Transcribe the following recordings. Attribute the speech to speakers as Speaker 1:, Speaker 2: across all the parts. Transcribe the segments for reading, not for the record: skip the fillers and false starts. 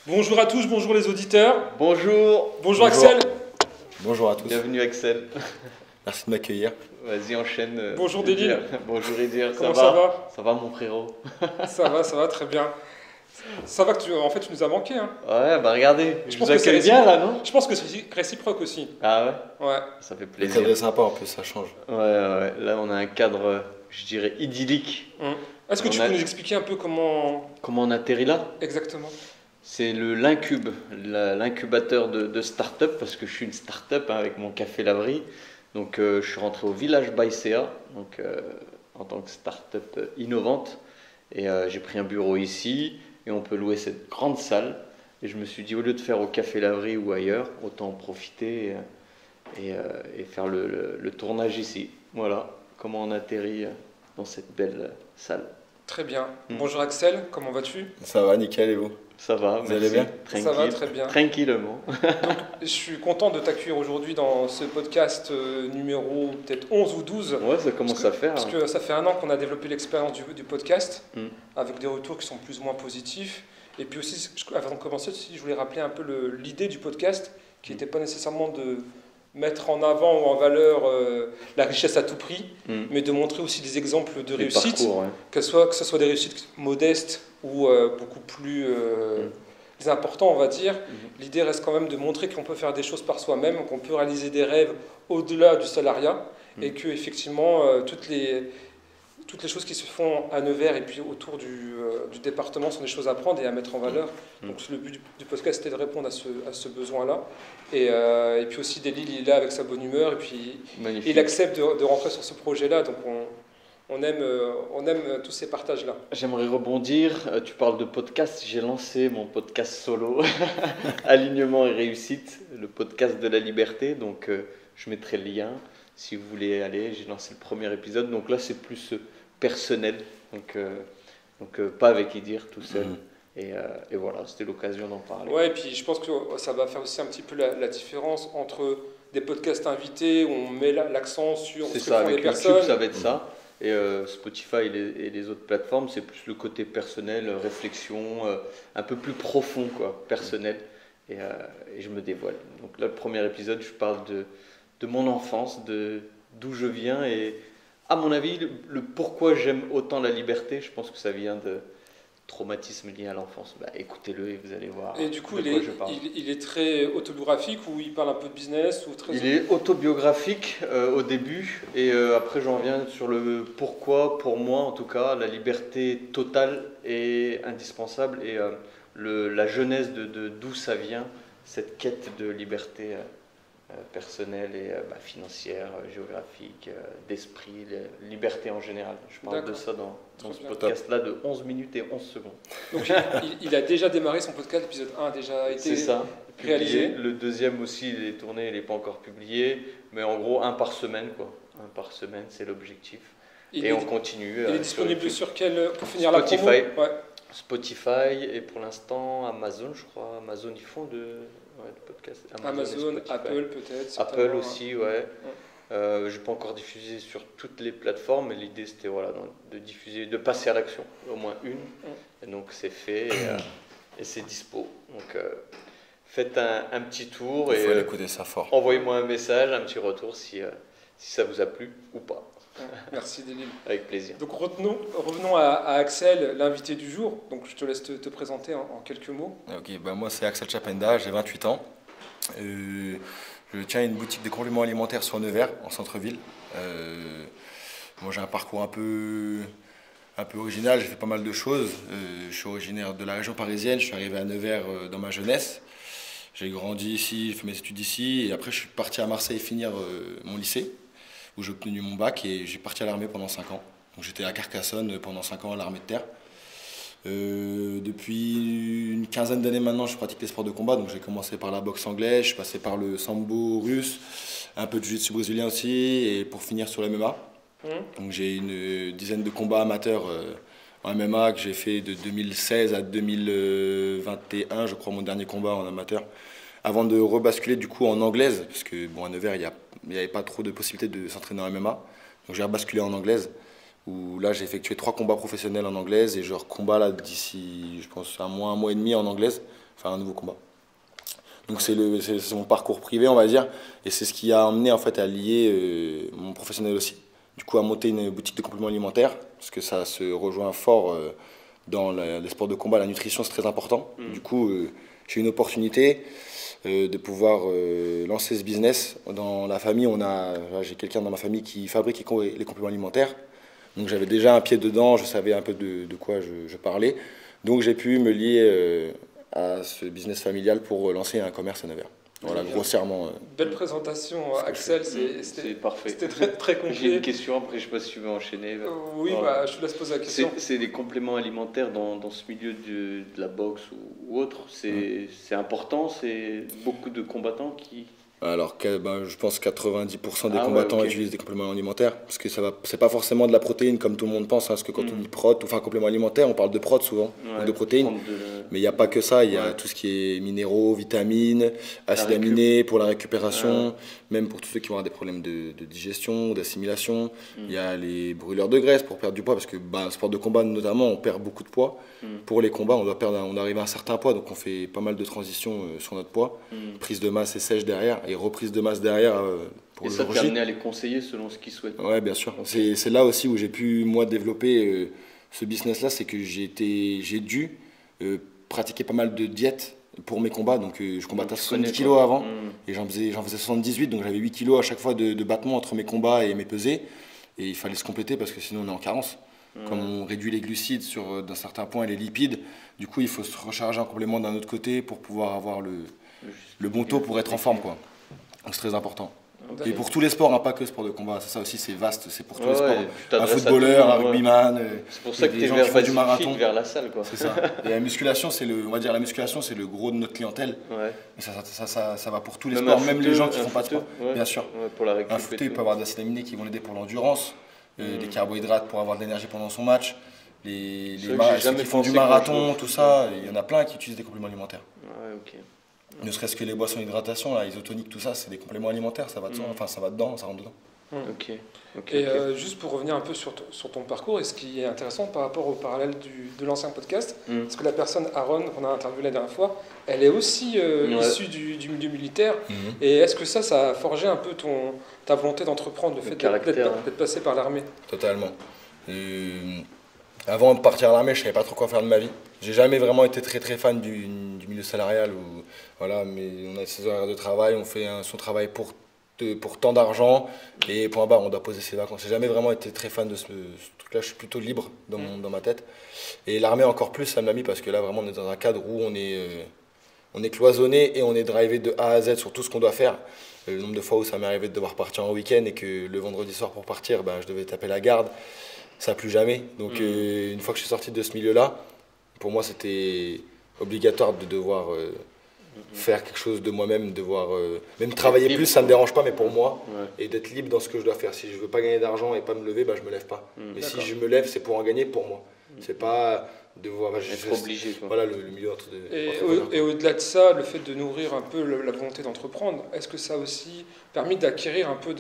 Speaker 1: Bonjour à tous, bonjour les auditeurs.
Speaker 2: Bonjour.
Speaker 1: Bonjour Axel.
Speaker 3: Bonjour à tous.
Speaker 2: Bienvenue Axel.
Speaker 3: Merci de m'accueillir.
Speaker 2: Vas-y, enchaîne.
Speaker 1: Bonjour Délil.
Speaker 2: Bonjour Edir.
Speaker 1: Comment ça va?
Speaker 2: Ça va mon frérot?
Speaker 1: Ça va, très bien. Ça va que tu nous as manqué. Hein.
Speaker 2: Ouais, bah regardez,
Speaker 1: Je
Speaker 2: je
Speaker 1: pense
Speaker 2: vous
Speaker 1: que c'est
Speaker 2: accueille bien là, non?
Speaker 1: Je pense que c'est réciproque aussi.
Speaker 2: Ah ouais?
Speaker 1: Ouais.
Speaker 2: Ça fait
Speaker 3: Le
Speaker 2: plaisir.
Speaker 3: cadre est sympa en plus, ça change.
Speaker 2: Ouais, là on a un cadre, je dirais, idyllique.
Speaker 1: Est-ce que tu
Speaker 2: On a-
Speaker 1: peux nous expliquer un peu comment
Speaker 2: Comment on atterrit là?
Speaker 1: exactement?
Speaker 2: C'est l'Incube, l'incubateur de start-up, parce que je suis une start-up hein, avec mon café laverie. Donc je suis rentré au village Baïséa, donc en tant que start-up innovante. Et j'ai pris un bureau ici, et on peut louer cette grande salle. Et je me suis dit, au lieu de faire au café laverie ou ailleurs, autant en profiter et faire le tournage ici. Voilà comment on atterrit dans cette belle salle.
Speaker 1: Très bien. Bonjour Axel, comment vas-tu?
Speaker 3: Ça va, nickel, et vous?
Speaker 2: Ça va,
Speaker 3: Vous
Speaker 2: merci.
Speaker 3: allez bien?
Speaker 2: Tranquille.
Speaker 1: Ça va très bien.
Speaker 2: Tranquillement.
Speaker 1: Je suis content de t'accueillir aujourd'hui dans ce podcast numéro peut-être 11 ou 12.
Speaker 2: Ouais, ça commence à faire.
Speaker 1: Parce que ça fait un an qu'on a développé l'expérience du podcast,
Speaker 2: Mm.
Speaker 1: avec des retours qui sont plus ou moins positifs. Et puis aussi, avant de commencer, je voulais rappeler un peu l'idée du podcast, qui n'était pas nécessairement de mettre en avant ou en valeur la richesse à tout prix,
Speaker 2: Mm.
Speaker 1: mais de montrer aussi des exemples de
Speaker 2: Les
Speaker 1: réussite,
Speaker 2: parcours, ouais.
Speaker 1: que ce soit des réussites modestes ou beaucoup plus importants, on va dire. L'idée reste quand même de montrer qu'on peut faire des choses par soi-même, qu'on peut réaliser des rêves au-delà du salariat, et que effectivement toutes les choses qui se font à Nevers et puis autour du département sont des choses à prendre et à mettre en valeur. Donc le but du podcast c'était de répondre à ce besoin-là. Et puis aussi Délil il est là avec sa bonne humeur et puis
Speaker 2: Magnifique.
Speaker 1: il accepte de rentrer sur ce projet-là. Donc on aime tous ces partages-là.
Speaker 2: J'aimerais rebondir. Tu parles de podcast. J'ai lancé mon podcast solo, Alignement et réussite, le podcast de la liberté. Donc, je mettrai le lien si vous voulez aller. J'ai lancé le premier épisode. Donc là, c'est plus personnel. Donc, pas avec Idir, tout seul. Et voilà, c'était l'occasion d'en parler.
Speaker 1: Ouais, et puis je pense que ça va faire aussi un petit peu la différence entre des podcasts invités où on met l'accent sur ce
Speaker 2: C'est
Speaker 1: que
Speaker 2: ça,
Speaker 1: font les
Speaker 2: avec YouTube,
Speaker 1: personnes.
Speaker 2: ça va être ça. Et Spotify et les autres plateformes, c'est plus le côté personnel, réflexion, un peu plus profond, quoi, personnel. Et je me dévoile. Donc là, le premier épisode, je parle de mon enfance, d'où je viens. Et à mon avis, le pourquoi j'aime autant la liberté, je pense que ça vient de traumatismes liés à l'enfance. Bah, écoutez-le et vous allez voir
Speaker 1: Et du coup,
Speaker 2: de quoi je parle.
Speaker 1: il est très autobiographique ou il parle un peu de business ou très...
Speaker 2: Il est autobiographique au début et après j'en reviens sur le pourquoi, pour moi en tout cas, la liberté totale est indispensable et la genèse de d'où ça vient, cette quête de liberté personnelle et financière, géographique, d'esprit, liberté en général. Je parle de
Speaker 1: D'accord.
Speaker 2: ça dans
Speaker 1: Très
Speaker 2: ce
Speaker 1: bien.
Speaker 2: podcast-là de 11 minutes et 11 secondes.
Speaker 1: Donc il a déjà démarré son podcast, l'épisode 1 a déjà été...
Speaker 2: C'est ça,
Speaker 1: réalisé.
Speaker 2: publié. Le deuxième aussi, il est tourné, il n'est pas encore publié, mais en gros, un par semaine, quoi. Un par semaine, c'est l'objectif.
Speaker 1: Il
Speaker 2: Et
Speaker 1: est,
Speaker 2: on continue.
Speaker 1: il est
Speaker 2: sur
Speaker 1: disponible
Speaker 2: YouTube.
Speaker 1: sur quel... Pour finir la promo
Speaker 2: Spotify.
Speaker 1: Ouais.
Speaker 2: Spotify et pour l'instant Amazon, je crois. Amazon, ils font de podcasts.
Speaker 1: Amazon,
Speaker 2: et Spotify.
Speaker 1: Apple peut-être.
Speaker 2: Apple
Speaker 1: certainement.
Speaker 2: aussi, ouais. Je n'ai pas encore diffusé sur toutes les plateformes, mais l'idée c'était voilà, de diffuser, de passer à l'action, au moins une. Et donc c'est fait et c'est dispo. Donc faites un petit tour
Speaker 3: Il faut
Speaker 2: et
Speaker 3: écouter ça fort.
Speaker 2: envoyez-moi un message, un petit retour si ça vous a plu ou pas.
Speaker 1: Merci Délil.
Speaker 2: Avec plaisir.
Speaker 1: Donc revenons à Axel, l'invité du jour. Donc je te laisse te présenter en quelques mots.
Speaker 3: Ok, bah moi c'est Axel Chapenda, j'ai 28 ans. Je tiens une boutique de compléments alimentaires sur Nevers, en centre-ville. Moi j'ai un parcours un peu original, j'ai fait pas mal de choses. Je suis originaire de la région parisienne, je suis arrivé à Nevers dans ma jeunesse. J'ai grandi ici, j'ai fait mes études ici et après je suis parti à Marseille finir mon lycée où j'ai obtenu mon bac et j'ai parti à l'armée pendant 5 ans. Donc j'étais à Carcassonne pendant 5 ans à l'armée de terre. Depuis une quinzaine d'années maintenant, je pratique les sports de combat. Donc j'ai commencé par la boxe anglaise, je suis passé par le sambo russe, un peu de jiu-jitsu brésilien aussi, et pour finir sur l'MMA. Donc j'ai une dizaine de combats amateurs en MMA que j'ai fait de 2016 à 2021, je crois, mon dernier combat en amateur, avant de rebasculer du coup en anglaise, parce que bon, à Nevers, il n'y avait pas trop de possibilités de s'entraîner en MMA. Donc j'ai rebasculé en anglaise, où là j'ai effectué 3 combats professionnels en anglaise et je recombats là d'ici, je pense, un mois et demi en anglaise, enfin un nouveau combat. Donc c'est mon parcours privé, on va dire, et c'est ce qui a amené en fait à lier mon professionnel aussi. Du coup, à monter une boutique de compléments alimentaires, parce que ça se rejoint fort dans les sports de combat, la nutrition c'est très important. Du coup, j'ai eu une opportunité de pouvoir lancer ce business. Dans la famille, j'ai quelqu'un dans ma famille qui fabrique les compléments alimentaires. Donc j'avais déjà un pied dedans, je savais un peu de quoi je parlais. Donc j'ai pu me lier à ce business familial pour lancer un commerce à Nevers. Voilà, grossièrement.
Speaker 1: Belle présentation, Axel,
Speaker 2: c'est parfait.
Speaker 1: C'était très concret.
Speaker 2: J'ai une question, après je ne sais pas si tu veux enchaîner.
Speaker 1: Oui, je te laisse poser la question.
Speaker 2: C'est des compléments alimentaires dans ce milieu de la boxe ou autre, c'est important, c'est beaucoup de combattants qui...
Speaker 3: Alors, je pense que 90% des combattants utilisent des compléments alimentaires, parce que c'est pas forcément de la protéine comme tout le monde pense, hein, parce que quand on dit prot, enfin complément alimentaire, on parle de prot souvent, ou de protéines, mais il n'y a pas que ça, il y a tout ce qui est minéraux, vitamines, acides aminés pour la récupération, même pour tous ceux qui vont avoir des problèmes de digestion, d'assimilation, il y a les brûleurs de graisse pour perdre du poids, parce que sport de combat notamment, on perd beaucoup de poids. Pour les combats, on arrive à un certain poids, donc on fait pas mal de transitions sur notre poids, prise de masse et sèche derrière, et reprise de masse derrière pour le jour J.
Speaker 2: Et ça t'a amené à les conseiller selon ce qu'ils souhaitent.
Speaker 3: Ouais, bien sûr. Okay. C'est là aussi où j'ai pu, moi, développer ce business-là, c'est que j'ai dû pratiquer pas mal de diètes pour mes combats. Donc je combattais à 70 kilos avant, et j'en faisais 78, donc j'avais 8 kilos à chaque fois de battement entre mes combats et mes pesées. Et il fallait se compléter parce que sinon on est en carence. Comme on réduit les glucides d'un certain point et les lipides, du coup il faut se recharger en complément d'un autre côté pour pouvoir avoir le bon taux pour être en forme, quoi. Donc c'est très important. Et pour tous les sports, hein, pas que le sport de combat, ça aussi c'est vaste, c'est pour tous les sports. Un footballeur, un rugbyman,
Speaker 2: c'est pour ça que
Speaker 3: des gens qui font du marathon.
Speaker 2: Vers la salle, quoi.
Speaker 3: C'est ça. Et la musculation, on va dire la musculation, c'est le gros de notre clientèle.
Speaker 2: Ouais.
Speaker 3: Et ça va pour tous les sports, même les gens qui font pas de sport. Bien sûr.
Speaker 2: Pour la récup.
Speaker 3: Un footeux, il peut avoir des acides aminés qui vont l'aider pour l'endurance, des carbohydrates pour avoir de l'énergie pendant son match. Ceux qui font du marathon, tout ça, il y en a plein qui utilisent des compléments alimentaires.
Speaker 2: Ouais, ok.
Speaker 3: Ne serait-ce que les boissons d'hydratation, isotoniques, tout ça, c'est des compléments alimentaires, ça va ça va dedans, ça rentre dedans.
Speaker 1: Et juste pour revenir un peu sur ton parcours, et ce qui est intéressant par rapport au parallèle de l'ancien podcast, parce que la personne, Aaron, qu'on a interviewé la dernière fois, elle est aussi issue du milieu militaire. Et est-ce que ça a forgé un peu ta volonté d'entreprendre, le fait d'être passé par l'armée?
Speaker 3: Totalement. Avant de partir à l'armée, je ne savais pas trop quoi faire de ma vie. J'ai jamais vraiment été très fan du milieu salarial. Voilà, mais on a ses horaires de travail, on fait son travail pour tant d'argent et point barre, on doit poser ses vacances. J'ai jamais vraiment été très fan de ce truc-là, je suis plutôt libre dans ma tête. Et l'armée encore plus, ça me l'a mis parce que là vraiment on est dans un cadre où on est cloisonné et on est drivé de A à Z sur tout ce qu'on doit faire. Le nombre de fois où ça m'est arrivé de devoir partir en week-end et que le vendredi soir pour partir, je devais taper la garde, ça plus jamais. Donc une fois que je suis sorti de ce milieu-là, pour moi c'était obligatoire de devoir faire quelque chose de moi-même, devoir même travailler plus, ça ne me dérange pas, mais pour moi, et d'être libre dans ce que je dois faire. Si je veux pas gagner d'argent et pas me lever, je me lève pas. Mais si je me lève, c'est pour en gagner pour moi. C'est pas devoir
Speaker 2: être obligé, quoi.
Speaker 3: Voilà le milieu entre deux.
Speaker 1: Et au-delà de ça, le fait de nourrir un peu la volonté d'entreprendre, est-ce que ça a aussi permis d'acquérir un peu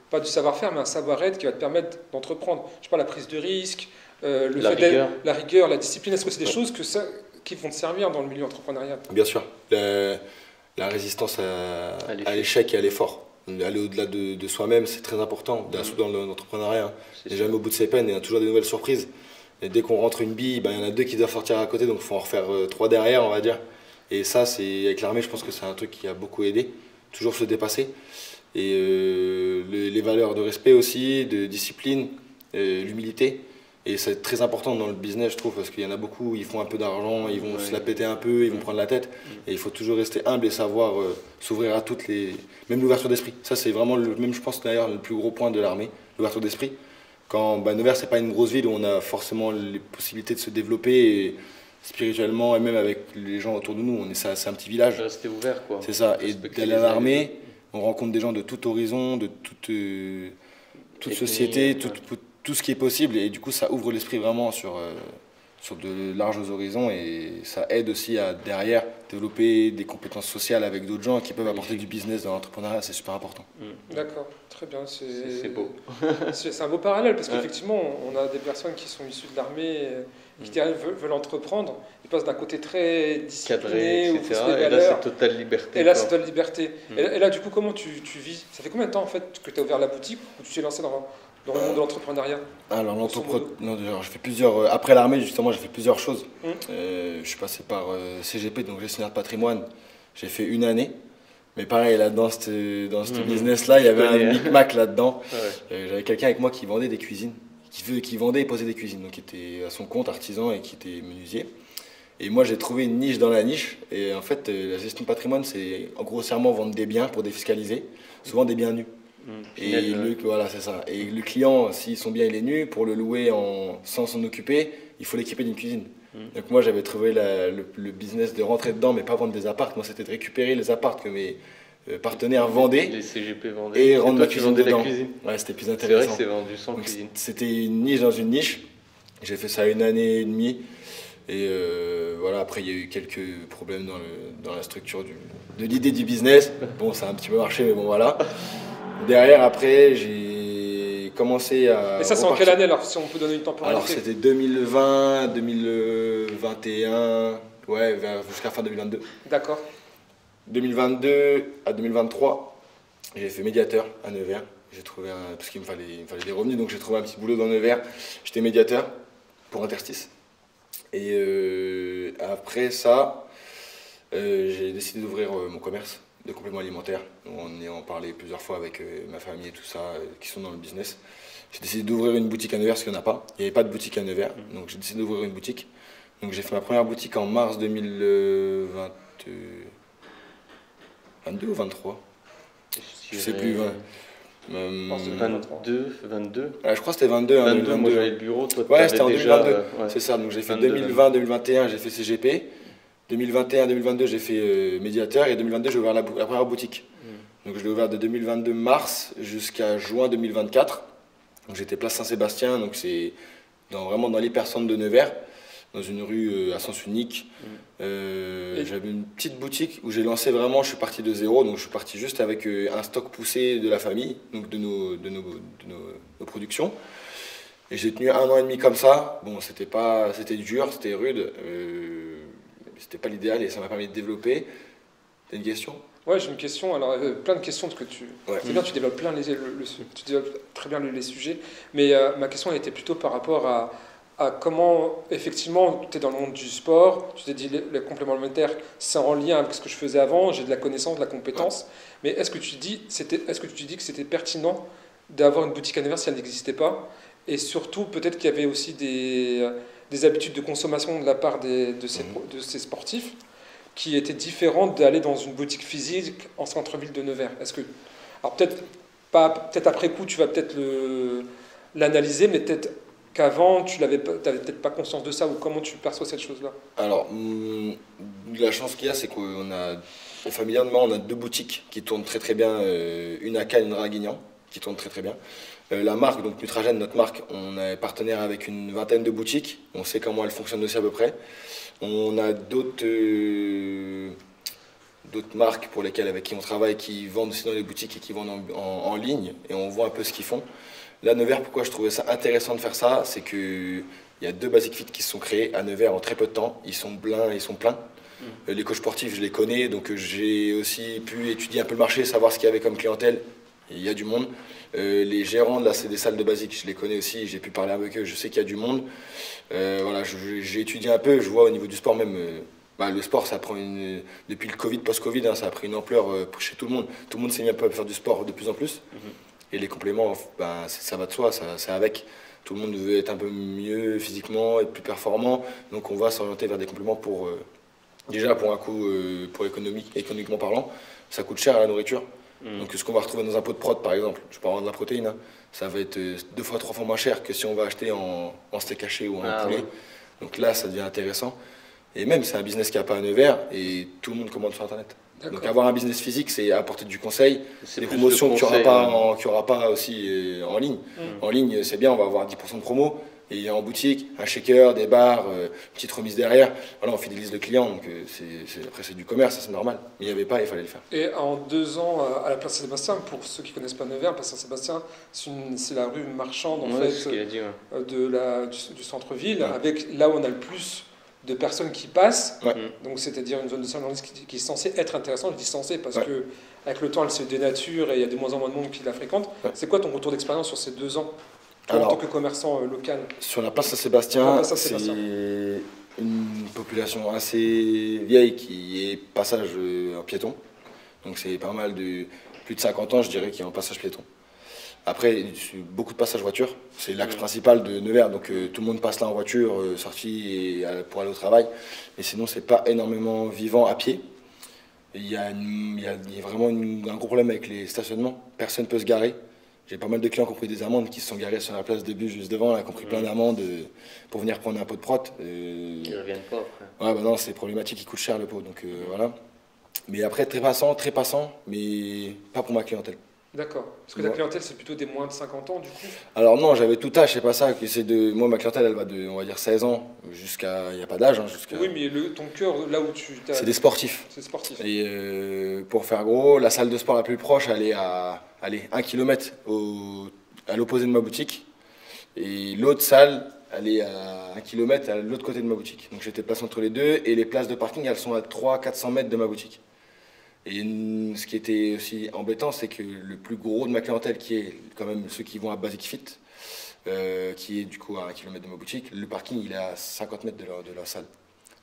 Speaker 1: pas du savoir-faire, mais un savoir-être qui va te permettre d'entreprendre? Je sais pas, la prise de risque, la rigueur, la discipline, est-ce que c'est des choses qui vont te servir dans le milieu entrepreneurial? Bien sûr.
Speaker 3: La résistance à l'échec et à l'effort. Aller au-delà de soi-même, c'est très important, dans l'entrepreneuriat. On n'est jamais au bout de ses peines, il y a toujours des nouvelles surprises. Et dès qu'on rentre une bille, il y en a 2 qui doivent sortir à côté, donc il faut en refaire 3 derrière, on va dire. Et ça, avec l'armée, je pense que c'est un truc qui a beaucoup aidé. Toujours se dépasser. Et les valeurs de respect aussi, de discipline, l'humilité. Et c'est très important dans le business, je trouve, parce qu'il y en a beaucoup, ils font un peu d'argent, ils vont se la péter un peu, ils vont prendre la tête. Et il faut toujours rester humble et savoir s'ouvrir à toutes les... Même l'ouverture d'esprit. Ça, c'est vraiment, je pense d'ailleurs, le plus gros point de l'armée, l'ouverture d'esprit. Quand Nevers, c'est pas une grosse ville où on a forcément les possibilités de se développer spirituellement et même avec les gens autour de nous. C'est un petit village.
Speaker 2: Rester ouvert, quoi.
Speaker 3: C'est ça. Et d'aller à l'armée, on rencontre des gens de tout horizon, de toute société, tout ce qui est possible, et du coup ça ouvre l'esprit vraiment sur sur de larges horizons et ça aide aussi à derrière développer des compétences sociales avec d'autres gens qui peuvent apporter du business dans l'entrepreneuriat, c'est super important.
Speaker 1: D'accord, très bien.
Speaker 2: C'est beau.
Speaker 1: C'est un beau parallèle parce qu'effectivement, on a des personnes qui sont issues de l'armée et qui veulent entreprendre. Ils passent d'un côté très discipliné,
Speaker 2: cadré,
Speaker 1: où
Speaker 2: etc.
Speaker 1: et
Speaker 2: là, c'est totale liberté.
Speaker 1: Et là, c'est totale liberté. Et là, du coup, comment tu vis? Ça fait combien de temps en fait que tu as ouvert la boutique ou tu t'es lancé dans le monde de l'entrepreneuriat?
Speaker 3: Alors, j'ai fait plusieurs. Après l'armée, justement, j'ai fait plusieurs choses. Je suis passé par CGP, donc gestionnaire de patrimoine. J'ai fait une année. Mais pareil, là, dans ce business-là, il y avait un micmac là-dedans. J'avais quelqu'un avec moi qui vendait des cuisines, qui vendait et posait des cuisines, donc qui était à son compte artisan et qui était menuisier. Et moi, j'ai trouvé une niche dans la niche. Et en fait, la gestion de patrimoine, c'est grossièrement vendre des biens pour défiscaliser, souvent des biens nus. Voilà, c'est ça. Et le client, si son bien il est nu, pour le louer sans s'en occuper, il faut l'équiper d'une cuisine. Donc moi, j'avais trouvé le business de rentrer dedans, mais pas vendre des apparts. Moi, c'était de récupérer les apparts que mes partenaires vendaient.
Speaker 2: Les CGP vendaient.
Speaker 3: Et rendre ma
Speaker 2: cuisine dedans.
Speaker 3: Ouais, c'était plus intéressant.
Speaker 2: C'est vrai que c'est vendu sans cuisine.
Speaker 3: C'était une niche dans une niche. J'ai fait ça une année et demie. Et voilà, après, il y a eu quelques problèmes dans la structure de l'idée du business. Bon, ça a un petit peu marché, mais bon, voilà. Derrière, après, j'ai commencé à...
Speaker 1: Et ça, c'est en quelle année, alors, si on peut donner une temporalité?
Speaker 3: Alors, c'était 2020, 2021, ouais, jusqu'à fin 2022.
Speaker 1: D'accord.
Speaker 3: 2022 à 2023, j'ai fait médiateur à Nevers. J'ai trouvé parce qu'il me fallait des revenus, donc j'ai trouvé un petit boulot dans Nevers. J'étais médiateur pour Interstice. Et après ça, j'ai décidé d'ouvrir mon commerce de compléments alimentaires. On y en parlait plusieurs fois avec ma famille et tout ça, qui sont dans le business. J'ai décidé d'ouvrir une boutique à Nevers parce qu'il n'y en a pas. Il n'y avait pas de boutique à Nevers, donc j'ai décidé d'ouvrir une boutique. Donc j'ai fait ma première boutique en mars 2022 ou 23. Je sais plus. Ouais.
Speaker 2: 22.
Speaker 3: Ouais, je crois que c'était 22.
Speaker 2: 22, moi j'avais le bureau, toi
Speaker 3: ouais, c'était en
Speaker 2: déjà,
Speaker 3: 2022. C'est ça, donc j'ai fait 2020-2021, j'ai fait CGP. 2021-2022, j'ai fait médiateur. Et 2022, j'ai ouvert la première boutique. Donc je l'ai ouvert de 2022 mars jusqu'à juin 2024. Donc j'étais place Saint-Sébastien, donc c'est vraiment dans l'hypercentre de Nevers, dans une rue à sens unique. J'avais une petite boutique où j'ai lancé vraiment, je suis parti de zéro, donc je suis parti juste avec un stock poussé de la famille, donc de nos productions. Et j'ai tenu 1 an et demi comme ça. Bon, c'était dur, c'était rude, c'était pas l'idéal et ça m'a permis de développer. T'as une question?
Speaker 1: Ouais, j'ai une question. Alors, plein de questions parce que c'est bien, tu développes tu développes très bien les sujets. Mais ma question elle était plutôt par rapport à comment, effectivement, tu es dans le monde du sport, tu t'es dit les compléments alimentaires, c'est en lien avec ce que je faisais avant, j'ai de la connaissance, de la compétence. Mais est-ce que tu dis que c'était pertinent d'avoir une boutique à Nevers si elle n'existait pas? Et surtout, peut-être qu'il y avait aussi des habitudes de consommation de la part de ces sportifs qui étaient différentes d'aller dans une boutique physique en centre-ville de Nevers. Alors peut-être après coup, tu vas peut-être l'analyser, mais peut-être qu'avant, tu n'avais peut-être pas conscience de ça, ou comment tu perçois cette chose-là? Alors,
Speaker 3: la chance qu'il y a, c'est familialement, on a 2 boutiques qui tournent très très bien, une à Cannes, une à Draguignan, qui tournent très très bien. La marque, donc Nutragène, notre marque, on est partenaire avec une 20aine de boutiques, on sait comment elles fonctionnent aussi à peu près. On a d'autres marques avec qui on travaille, qui vendent aussi dans les boutiques et qui vendent en ligne, et on voit un peu ce qu'ils font. Là, Nevers, pourquoi je trouvais ça intéressant de faire ça, c'est qu'il y a 2 Basic Fit qui se sont créés à Nevers en très peu de temps. Ils sont pleins. Les coachs sportifs, je les connais, donc j'ai aussi pu étudier un peu le marché, savoir ce qu'il y avait comme clientèle. Il y a du monde. Les gérants de des salles de Basic, je les connais aussi, j'ai pu parler avec eux, je sais qu'il y a du monde. Voilà, j'ai étudié un peu, je vois au niveau du sport même. Le sport, ça prend depuis le Covid, post-Covid, ça a pris une ampleur chez tout le monde. Tout le monde s'est mis à faire du sport de plus en plus. Et les compléments, ça va de soi, c'est avec. Tout le monde veut être un peu mieux physiquement, être plus performant. Donc on va s'orienter vers des compléments déjà pour un coût économiquement parlant. Ça coûte cher la nourriture. Donc ce qu'on va retrouver dans un pot de prot par exemple, je parle de la protéine, ça va être 2 fois, 3 fois moins cher que si on va acheter en steak haché ou en poulet. Donc là, ça devient intéressant. Et même, c'est un business qui n'a pas à Nevers et tout le monde commande sur Internet. Donc avoir un business physique, c'est apporter du conseil, des promotions qu'il n'y aura pas aussi en ligne. En ligne, c'est bien, on va avoir 10% de promo, Et en boutique, un shaker, des bars, petite remise derrière, voilà, on fidélise le client, donc après c'est du commerce, c'est normal. Mais il n'y avait pas, il fallait le faire.
Speaker 1: Et en 2 ans, à la place Saint-Sébastien, pour ceux qui ne connaissent pas Nevers, la place Saint-Sébastien, c'est la rue marchande en fait,
Speaker 2: c'est ce qu'il a dit,
Speaker 1: du centre-ville,
Speaker 3: Ouais.
Speaker 1: avec là où on a le plus de personnes qui passent.
Speaker 3: Ouais.
Speaker 1: Donc c'est-à-dire une zone de Saint-Jean qui est censée être intéressante. Je dis censée parce
Speaker 3: Ouais.
Speaker 1: que avec le temps, elle se dénature et il y a de moins en moins de monde qui la fréquente.
Speaker 3: Ouais.
Speaker 1: C'est quoi ton retour d'expérience sur ces 2 ans toi, en
Speaker 3: Alors,
Speaker 1: tant que commerçant local?
Speaker 3: Sur la place
Speaker 1: Sur la
Speaker 3: Saint-Sébastien,
Speaker 1: place
Speaker 3: c'est
Speaker 1: Saint-Sébastien.
Speaker 3: une population assez vieille qui est passage en piéton. Donc c'est pas mal de plus de 50 ans, je dirais, qui est en passage piéton. Après, beaucoup de passages voiture. C'est l'axe principal de Nevers, donc tout le monde passe là en voiture, sortie pour aller au travail. Mais sinon, c'est pas énormément vivant à pied. Et il y a vraiment un gros problème avec les stationnements. Personne ne peut se garer. J'ai pas mal de clients qui ont pris des amendes, qui se sont garés sur la place de bus juste devant, là, qui ont pris plein d'amendes pour venir prendre un pot de prot.
Speaker 2: Ils reviennent pas après.
Speaker 3: Ouais, bah non, c'est problématique, il coûte cher le pot, donc voilà. Mais après, très passant, mais pas pour ma clientèle.
Speaker 1: D'accord. Parce que ta
Speaker 3: Ouais.
Speaker 1: clientèle, c'est plutôt des moins de 50 ans, du coup.
Speaker 3: Alors non, j'avais tout âge, c'est pas ça. Moi, ma clientèle, elle va de, on va dire, 16 ans jusqu'à... Il n'y a pas d'âge, hein, jusqu'à...
Speaker 1: Oui, mais ton cœur, là où tu t'as...
Speaker 3: C'est des sportifs.
Speaker 1: C'est sportif.
Speaker 3: Et pour faire gros, la salle de sport la plus proche, elle est à 1 km à l'opposé de ma boutique. Et l'autre salle, elle est à 1 km à l'autre côté de ma boutique. Donc j'étais placé entre les deux. Et les places de parking, elles sont à 300-400 mètres de ma boutique. Et ce qui était aussi embêtant, c'est que le plus gros de ma clientèle, qui est quand même ceux qui vont à Basic Fit, qui est du coup à 1 km de ma boutique, le parking, il est à 50 mètres de la salle.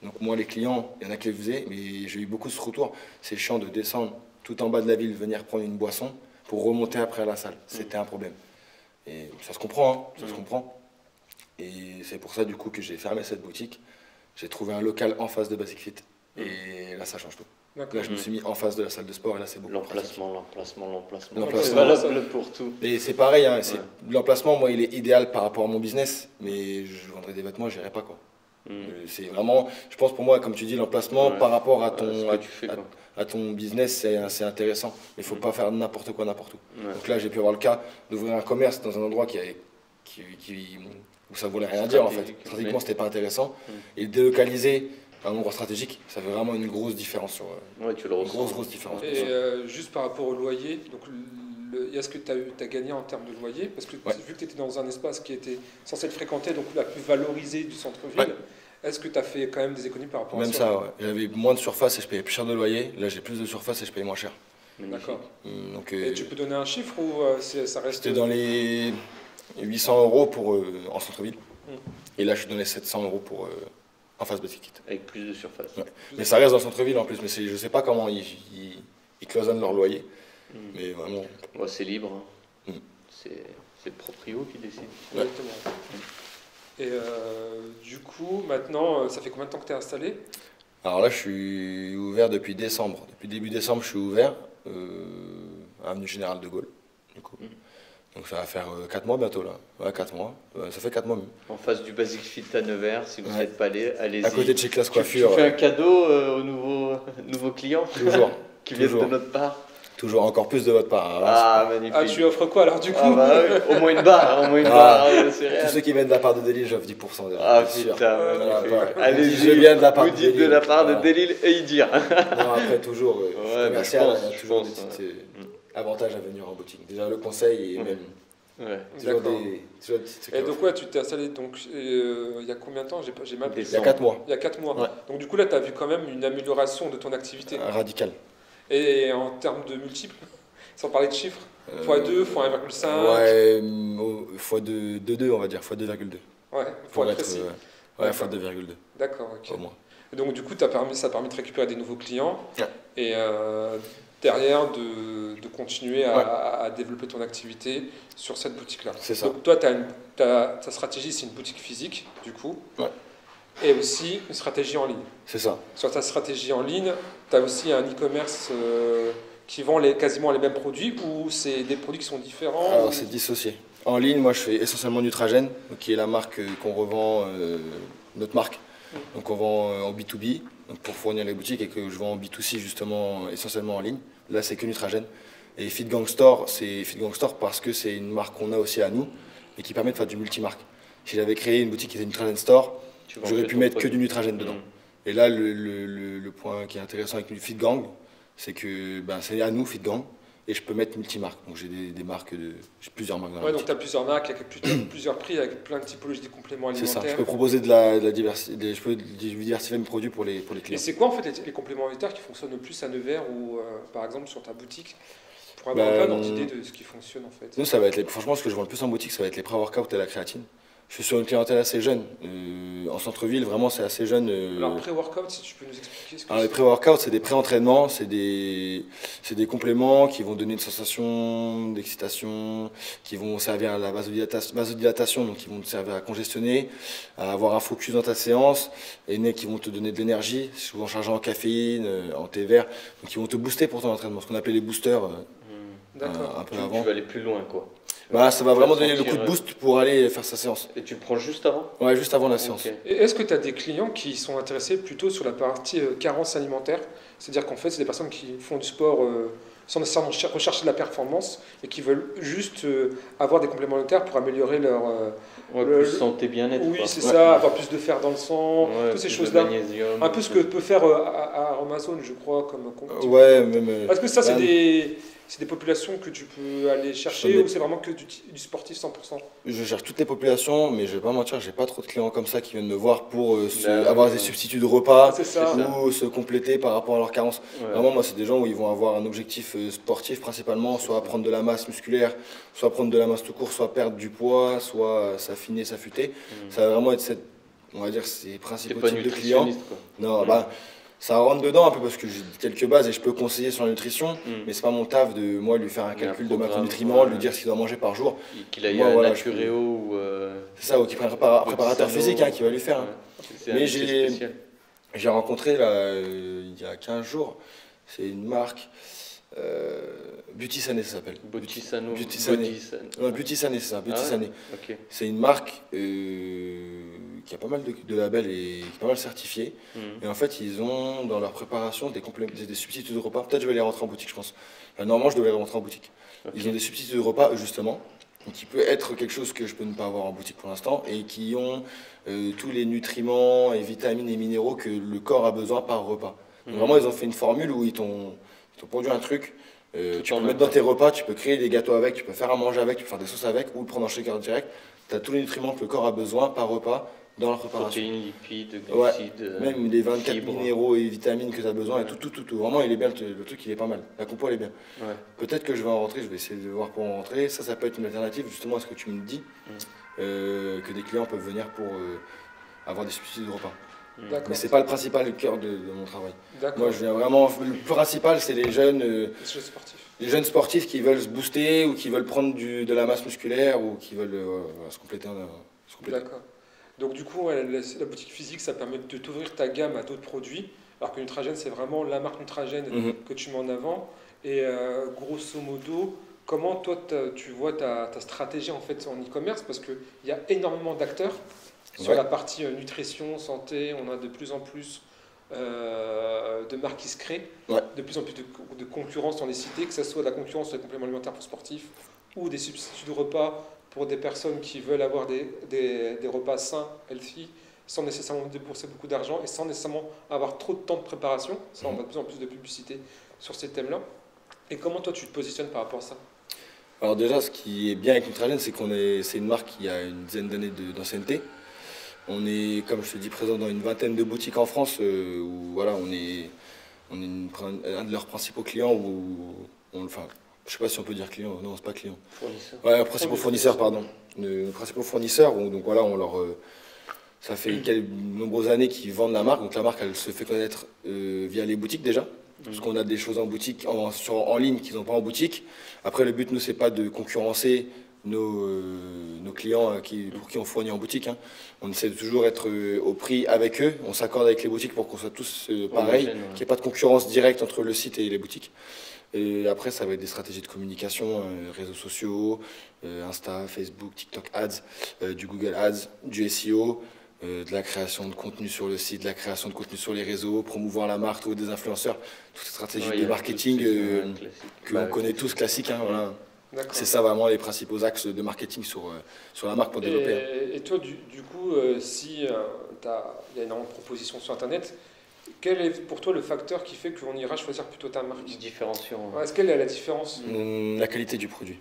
Speaker 3: Donc moi, les clients, il y en a qui le faisaient, mais j'ai eu beaucoup ce retour. C'est chiant de descendre tout en bas de la ville, venir prendre une boisson pour remonter après à la salle. C'était un problème. Et ça se comprend, hein, ça se comprend. Et c'est pour ça, du coup, que j'ai fermé cette boutique. J'ai trouvé un local en face de Basic Fit. Et là, ça change tout.
Speaker 1: D'accord.
Speaker 3: Là, je me suis mis en face de la salle de sport et là, c'est beaucoup plus pratique.
Speaker 2: L'emplacement.
Speaker 3: L'emplacement.
Speaker 2: C'est valable pour tout.
Speaker 3: Et c'est pareil, hein, l'emplacement, moi, il est idéal par rapport à mon business, mais je vendrais des vêtements, je n'irais pas, quoi. C'est vraiment, je pense pour moi, comme tu dis, l'emplacement par rapport à ton business, c'est intéressant. Mais il ne faut pas faire n'importe quoi, n'importe où.
Speaker 2: Ouais.
Speaker 3: Donc là, j'ai pu avoir le cas d'ouvrir un commerce dans un endroit où ça ne voulait rien dire, en fait. Stratégiquement, ce n'était pas intéressant. Et délocaliser un endroit stratégique, ça fait vraiment une grosse différence.
Speaker 2: Ouais, tu le
Speaker 3: Une
Speaker 2: ressens.
Speaker 3: grosse différence.
Speaker 1: Et juste par rapport au loyer, donc est-ce que tu as gagné en termes de loyer? Parce que
Speaker 3: Ouais.
Speaker 1: vu que tu étais dans un espace qui était censé être fréquenté, donc la plus valorisée du centre-ville,
Speaker 3: Ouais.
Speaker 1: est-ce que tu as fait quand même des économies par rapport à
Speaker 3: Même ça, ouais. J'avais moins de surface et je payais plus cher de loyer. Là, j'ai plus de surface et je paye moins cher.
Speaker 1: D'accord.
Speaker 3: Donc,
Speaker 1: Et tu peux donner un chiffre ou ça reste...
Speaker 3: j'étais dans les 800 € en centre-ville.
Speaker 1: Mm.
Speaker 3: Et là, je suis dans les 700 € en face Basic Fit.
Speaker 2: Avec plus de surface.
Speaker 3: Ouais. Mais ça reste dans le centre-ville en plus. Mais je sais pas comment ils cloisonnent leur loyer. Mais vraiment.
Speaker 2: Ouais, c'est libre. Hein.
Speaker 3: Mm.
Speaker 2: C'est le proprio qui décide.
Speaker 1: Exactement. Et du coup, maintenant, ça fait combien de temps que tu es installé?
Speaker 3: Alors là, je suis ouvert depuis décembre. Depuis début décembre, je suis ouvert. Avenue Général de Gaulle, du coup. Donc ça va faire 4 mois bientôt là. Ouais, 4 mois. Ça fait 4 mois même.
Speaker 2: En face du Basic Fit à Nevers, si vous
Speaker 3: Ouais.
Speaker 2: n'êtes pas allé, allez-y.
Speaker 3: À côté de chez Classe
Speaker 2: Tu
Speaker 3: Coiffure.
Speaker 2: fais un cadeau aux nouveaux clients
Speaker 3: Toujours.
Speaker 2: qui viennent
Speaker 3: toujours.
Speaker 2: de notre part.
Speaker 3: Toujours encore plus de votre part. Alors,
Speaker 2: Ah, magnifique.
Speaker 1: Ah, tu offres quoi alors du coup?
Speaker 2: Ah bah oui, au moins une barre,
Speaker 3: Ah,
Speaker 2: c'est
Speaker 3: tous
Speaker 2: réel.
Speaker 3: ceux qui viennent de la part de Delil, j'offre 10%. déjà,
Speaker 2: Ah
Speaker 3: c'est sûr.
Speaker 2: putain,
Speaker 3: Voilà,
Speaker 2: magnifique.
Speaker 3: ouais.
Speaker 2: Allez-y,
Speaker 3: Je viens de la part
Speaker 2: vous
Speaker 3: de
Speaker 2: dites de
Speaker 3: Delil.
Speaker 2: la part de
Speaker 3: Voilà.
Speaker 2: Delil et Idir.
Speaker 3: Non, après, toujours,
Speaker 2: Ouais,
Speaker 3: commercial,
Speaker 2: mais je pense,
Speaker 3: il y a toujours
Speaker 2: je
Speaker 3: des
Speaker 2: pense,
Speaker 3: petits avantages à venir en boutique. Déjà le conseil et même
Speaker 2: Ouais.
Speaker 3: toujours
Speaker 1: D'accord.
Speaker 3: toujours des petites
Speaker 1: Et donc ouais, tu t'es installé donc, il y a combien de temps? J'ai mal pris.
Speaker 3: Il y a 4 mois,
Speaker 1: Il y a 4 mois.
Speaker 3: Ouais.
Speaker 1: Donc du coup là, tu as vu quand même une amélioration de ton activité.
Speaker 3: radical.
Speaker 1: Et en termes de multiples, sans parler de chiffres, x2, x1,5.
Speaker 3: Ouais, fois 2,2 on va dire, fois 2,2.
Speaker 1: Ouais,
Speaker 3: Pour
Speaker 1: faut être
Speaker 3: être,
Speaker 1: précis.
Speaker 3: ouais, fois 2,2
Speaker 1: D'accord, ok.
Speaker 3: au moins.
Speaker 1: Et donc du coup, ça a permis de récupérer des nouveaux clients
Speaker 3: Ouais.
Speaker 1: et derrière de continuer à développer ton activité sur cette boutique-là.
Speaker 3: C'est ça.
Speaker 1: Donc toi, ta stratégie, c'est une boutique physique, du coup,
Speaker 3: Ouais.
Speaker 1: et aussi une stratégie en ligne.
Speaker 3: C'est ça.
Speaker 1: Sur ta stratégie en ligne, tu as aussi un e-commerce qui vend quasiment les mêmes produits ou c'est des produits qui sont différents ou-
Speaker 3: Alors c'est dissocié. En ligne, moi je fais essentiellement Nutragène, qui est la marque qu'on revend, notre marque. Donc on vend en B2B, donc pour fournir les boutiques, et que je vends en B2C justement essentiellement en ligne. Là c'est que Nutragène. Et Fit Gang Store, c'est Fit Gang Store parce que c'est une marque qu'on a aussi à nous et qui permet de faire du multimarque. Si j'avais créé une boutique qui était Nutragen Store,
Speaker 2: Tu vends
Speaker 3: j'aurais
Speaker 2: que
Speaker 3: pu
Speaker 2: ton
Speaker 3: mettre que
Speaker 2: produit.
Speaker 3: du Nutragen dedans. Et là, le point qui est intéressant avec FitGang, c'est que ben, c'est à nous, FitGang, et je peux mettre multimarques. Donc j'ai des marques, j'ai plusieurs marques dans la
Speaker 1: Ouais, donc
Speaker 3: boutique.
Speaker 1: tu as plusieurs marques avec plusieurs prix, avec plein de typologies de compléments
Speaker 3: C'est ça, je
Speaker 1: alimentaires.
Speaker 3: peux proposer de la diversité, je peux diversifier mes produits pour les
Speaker 1: Et
Speaker 3: clients.
Speaker 1: c'est quoi en fait les compléments alimentaires qui fonctionnent le plus à Nevers ou par exemple sur ta boutique pour avoir un peu
Speaker 3: Ben,
Speaker 1: d'ordre d'idée de ce qui fonctionne en fait.
Speaker 3: Nous, ça va être franchement, ce que je vends le plus en boutique, ça va être les pré-workout et la créatine. Je suis sur une clientèle assez jeune. En centre-ville, vraiment, c'est assez jeune.
Speaker 1: Alors pré-workout, si tu peux nous expliquer ce que
Speaker 3: Alors, les
Speaker 1: c'est.
Speaker 3: pré-workouts, c'est des pré-entraînements, c'est des compléments qui vont donner une sensation d'excitation, qui vont servir à la vasodilatation, donc qui vont te servir à congestionner, à avoir un focus dans ta séance, et qui vont te donner de l'énergie, souvent chargés en caféine, en thé vert, donc qui vont te booster pour ton entraînement, ce qu'on appelait les boosters
Speaker 1: D'accord.
Speaker 3: un peu
Speaker 2: Tu
Speaker 3: avant.
Speaker 2: vas aller plus loin, quoi.
Speaker 3: Bah, ça va
Speaker 2: Tu vas
Speaker 3: vraiment donner le
Speaker 2: sentir,
Speaker 3: coup de boost pour aller faire sa séance.
Speaker 2: Et tu le prends juste avant?
Speaker 3: Ouais, juste avant la séance.
Speaker 2: Ok.
Speaker 1: Et est-ce que tu as des clients qui sont intéressés plutôt sur la partie carence alimentaire? C'est-à-dire qu'en fait, c'est des personnes qui font du sport sans nécessairement rechercher de la performance et qui veulent juste avoir des compléments alimentaires pour améliorer leur...
Speaker 2: Ouais,
Speaker 1: Le-
Speaker 2: plus santé, bien-être.
Speaker 1: oui,
Speaker 2: quoi.
Speaker 1: c'est
Speaker 3: Ouais.
Speaker 1: ça, avoir plus de fer dans le sang,
Speaker 2: Ouais,
Speaker 1: toutes ces
Speaker 2: plus de
Speaker 1: choses-là.
Speaker 2: magnésium,
Speaker 1: Un peu ce que peut faire à Amazon, je crois, comme...
Speaker 3: Ouais, même.
Speaker 1: Est-ce que ça, c'est
Speaker 3: bah,
Speaker 1: des populations que tu peux aller chercher
Speaker 3: J'en ai-
Speaker 1: ou c'est vraiment que du sportif 100%?
Speaker 3: Je cherche toutes les populations, mais je vais pas mentir, j'ai pas trop de clients comme ça qui viennent me voir pour
Speaker 2: Bah,
Speaker 3: avoir
Speaker 2: ouais.
Speaker 3: des substituts de repas
Speaker 1: C'est ça.
Speaker 3: ou se compléter par rapport à leur carence.
Speaker 2: Ouais.
Speaker 3: Vraiment, moi, c'est des gens où ils vont avoir un objectif sportif principalement, soit prendre de la masse musculaire, soit prendre de la masse tout court, soit perdre du poids, soit s'affiner, s'affûter. Ça va vraiment être on va dire, ces
Speaker 2: T'es
Speaker 3: principaux
Speaker 2: pas
Speaker 3: types de clients.
Speaker 2: nutritionniste, quoi.
Speaker 3: Non, bah, ça rentre dedans un peu parce que j'ai quelques bases et je peux conseiller sur la nutrition,
Speaker 2: Mm.
Speaker 3: mais c'est pas mon taf de moi lui faire un
Speaker 2: Il y a un
Speaker 3: calcul de
Speaker 2: programme,
Speaker 3: macronutriments,
Speaker 2: ouais.
Speaker 3: lui dire ce qu'il doit manger par jour.
Speaker 2: Qu'il aille
Speaker 3: Moi,
Speaker 2: à
Speaker 3: voilà, je
Speaker 2: Nacuréo ou.
Speaker 3: C'est ça, ou qui prend un préparateur
Speaker 2: Sano,
Speaker 3: physique qui va lui faire.
Speaker 2: ouais. C'est un
Speaker 3: Mais
Speaker 2: métier spécial.
Speaker 3: J'ai rencontré là, il y a 15 jours, c'est une marque, Beauty Sané ça s'appelle.
Speaker 2: Botisano.
Speaker 3: Beauty Sané.
Speaker 2: Botisano.
Speaker 3: Non, Beauty Sané, c'est ça, Beauty
Speaker 2: Ah ouais.
Speaker 3: Sané.
Speaker 2: Ok.
Speaker 3: C'est une marque qui a pas mal de labels et qui est pas mal certifiée.
Speaker 2: Mm.
Speaker 3: Et en fait, ils ont dans leur préparation des substituts de repas. Peut-être je vais les rentrer en boutique, je pense. Normalement, je devais les rentrer en boutique.
Speaker 2: Ok.
Speaker 3: Ils ont des substituts de repas, justement, qui peut être quelque chose que je peux ne pas avoir en boutique pour l'instant, et qui ont tous les nutriments et vitamines et minéraux que le corps a besoin par repas. Donc
Speaker 2: Mhm.
Speaker 3: vraiment, ils ont fait une formule où ils t'ont produit un truc.
Speaker 2: Tout
Speaker 3: Tu
Speaker 2: en
Speaker 3: peux
Speaker 2: un
Speaker 3: mettre dans
Speaker 2: temps.
Speaker 3: tes repas, tu peux créer des gâteaux avec, tu peux faire à manger avec, tu peux faire des sauces avec, ou le prendre en shaker direct. Tu as tous les nutriments que le corps a besoin par repas dans la préparation.
Speaker 2: Protéines, lipides,
Speaker 3: Ouais,
Speaker 2: glucides.
Speaker 3: Même les 24
Speaker 2: fibres.
Speaker 3: minéraux et vitamines que tu as besoin, et tout. Vraiment, il est bien, le truc, il est pas mal. La compo, elle est bien.
Speaker 2: Ouais.
Speaker 3: Peut-être que je vais en rentrer, je vais essayer de voir pour en rentrer. Ça peut être une alternative justement à ce que tu me dis, que des clients peuvent venir pour avoir des substituts de repas.
Speaker 1: D'accord.
Speaker 3: Mais c'est pas le principal, le cœur de mon travail.
Speaker 1: D'accord.
Speaker 3: Moi, je viens vraiment. Le principal, c'est les jeunes sportifs qui veulent se booster ou qui veulent prendre de la masse musculaire ou qui veulent se compléter.
Speaker 1: D'accord. Donc du coup, ouais, la boutique physique, ça permet de t'ouvrir ta gamme à d'autres produits, alors que Nutragen, c'est vraiment la marque Nutragen
Speaker 3: Mhm.
Speaker 1: que tu mets en avant. Et grosso modo, comment toi, tu vois ta stratégie en fait en e-commerce? Parce qu'il y a énormément d'acteurs sur
Speaker 3: Ouais.
Speaker 1: la partie nutrition, santé. On a de plus en plus de marques qui se créent,
Speaker 3: Ouais.
Speaker 1: de plus en plus de concurrence dans les cités, que ce soit de la concurrence sur les compléments alimentaires pour sportifs ou des substituts de repas pour des personnes qui veulent avoir des repas sains, healthy, sans nécessairement débourser beaucoup d'argent et sans nécessairement avoir trop de temps de préparation. Ça, on voit de plus en plus de publicité sur ces thèmes-là. Et comment toi, tu te positionnes par rapport à ça?
Speaker 3: Alors déjà, ce qui est bien avec Nutragen, c'est c'est une marque qui a une dizaine d'années d'ancienneté. On est, comme je te dis, présent dans une vingtaine de boutiques en France où voilà, on est un de leurs principaux clients. Enfin, je sais pas si on peut dire client, non, c'est pas client.
Speaker 2: Fournisseur.
Speaker 3: Ouais, principaux fournisseurs, pardon. Nos principaux fournisseurs, donc voilà, ça fait de nombreuses années qu'ils vendent la marque. Donc la marque, elle se fait connaître via les boutiques déjà. Parce qu'on a des choses en boutique, en ligne qu'ils n'ont pas en boutique. Après, le but, nous, c'est pas de concurrencer nos clients pour qui on fournit en boutique. Hein. On essaie de toujours être au prix avec eux. On s'accorde avec les boutiques pour qu'on soit tous pareils,
Speaker 2: Homogène, ouais.
Speaker 3: qu'il n'y ait pas de concurrence directe entre le site et les boutiques. Et après, ça va être des stratégies de communication, réseaux sociaux, Insta, Facebook, TikTok Ads, du Google Ads, du SEO, de la création de contenu sur le site, de la création de contenu sur les réseaux, promouvoir la marque ou des influenceurs, toutes ces stratégies
Speaker 2: Ouais, il y
Speaker 3: de
Speaker 2: a
Speaker 3: marketing
Speaker 2: tout, c'est un classique.
Speaker 3: que
Speaker 2: Bah,
Speaker 3: on connaît tous, classiques. Hein, voilà. C'est ça vraiment les principaux axes de marketing sur la marque pour développer.
Speaker 1: Et toi, du coup, si il y a énormément de propositions sur Internet, quel est pour toi le facteur qui fait qu'on ira choisir plutôt ta marque?
Speaker 2: Différenciant.
Speaker 1: Est-ce qu'elle est la différence?
Speaker 3: La qualité du produit.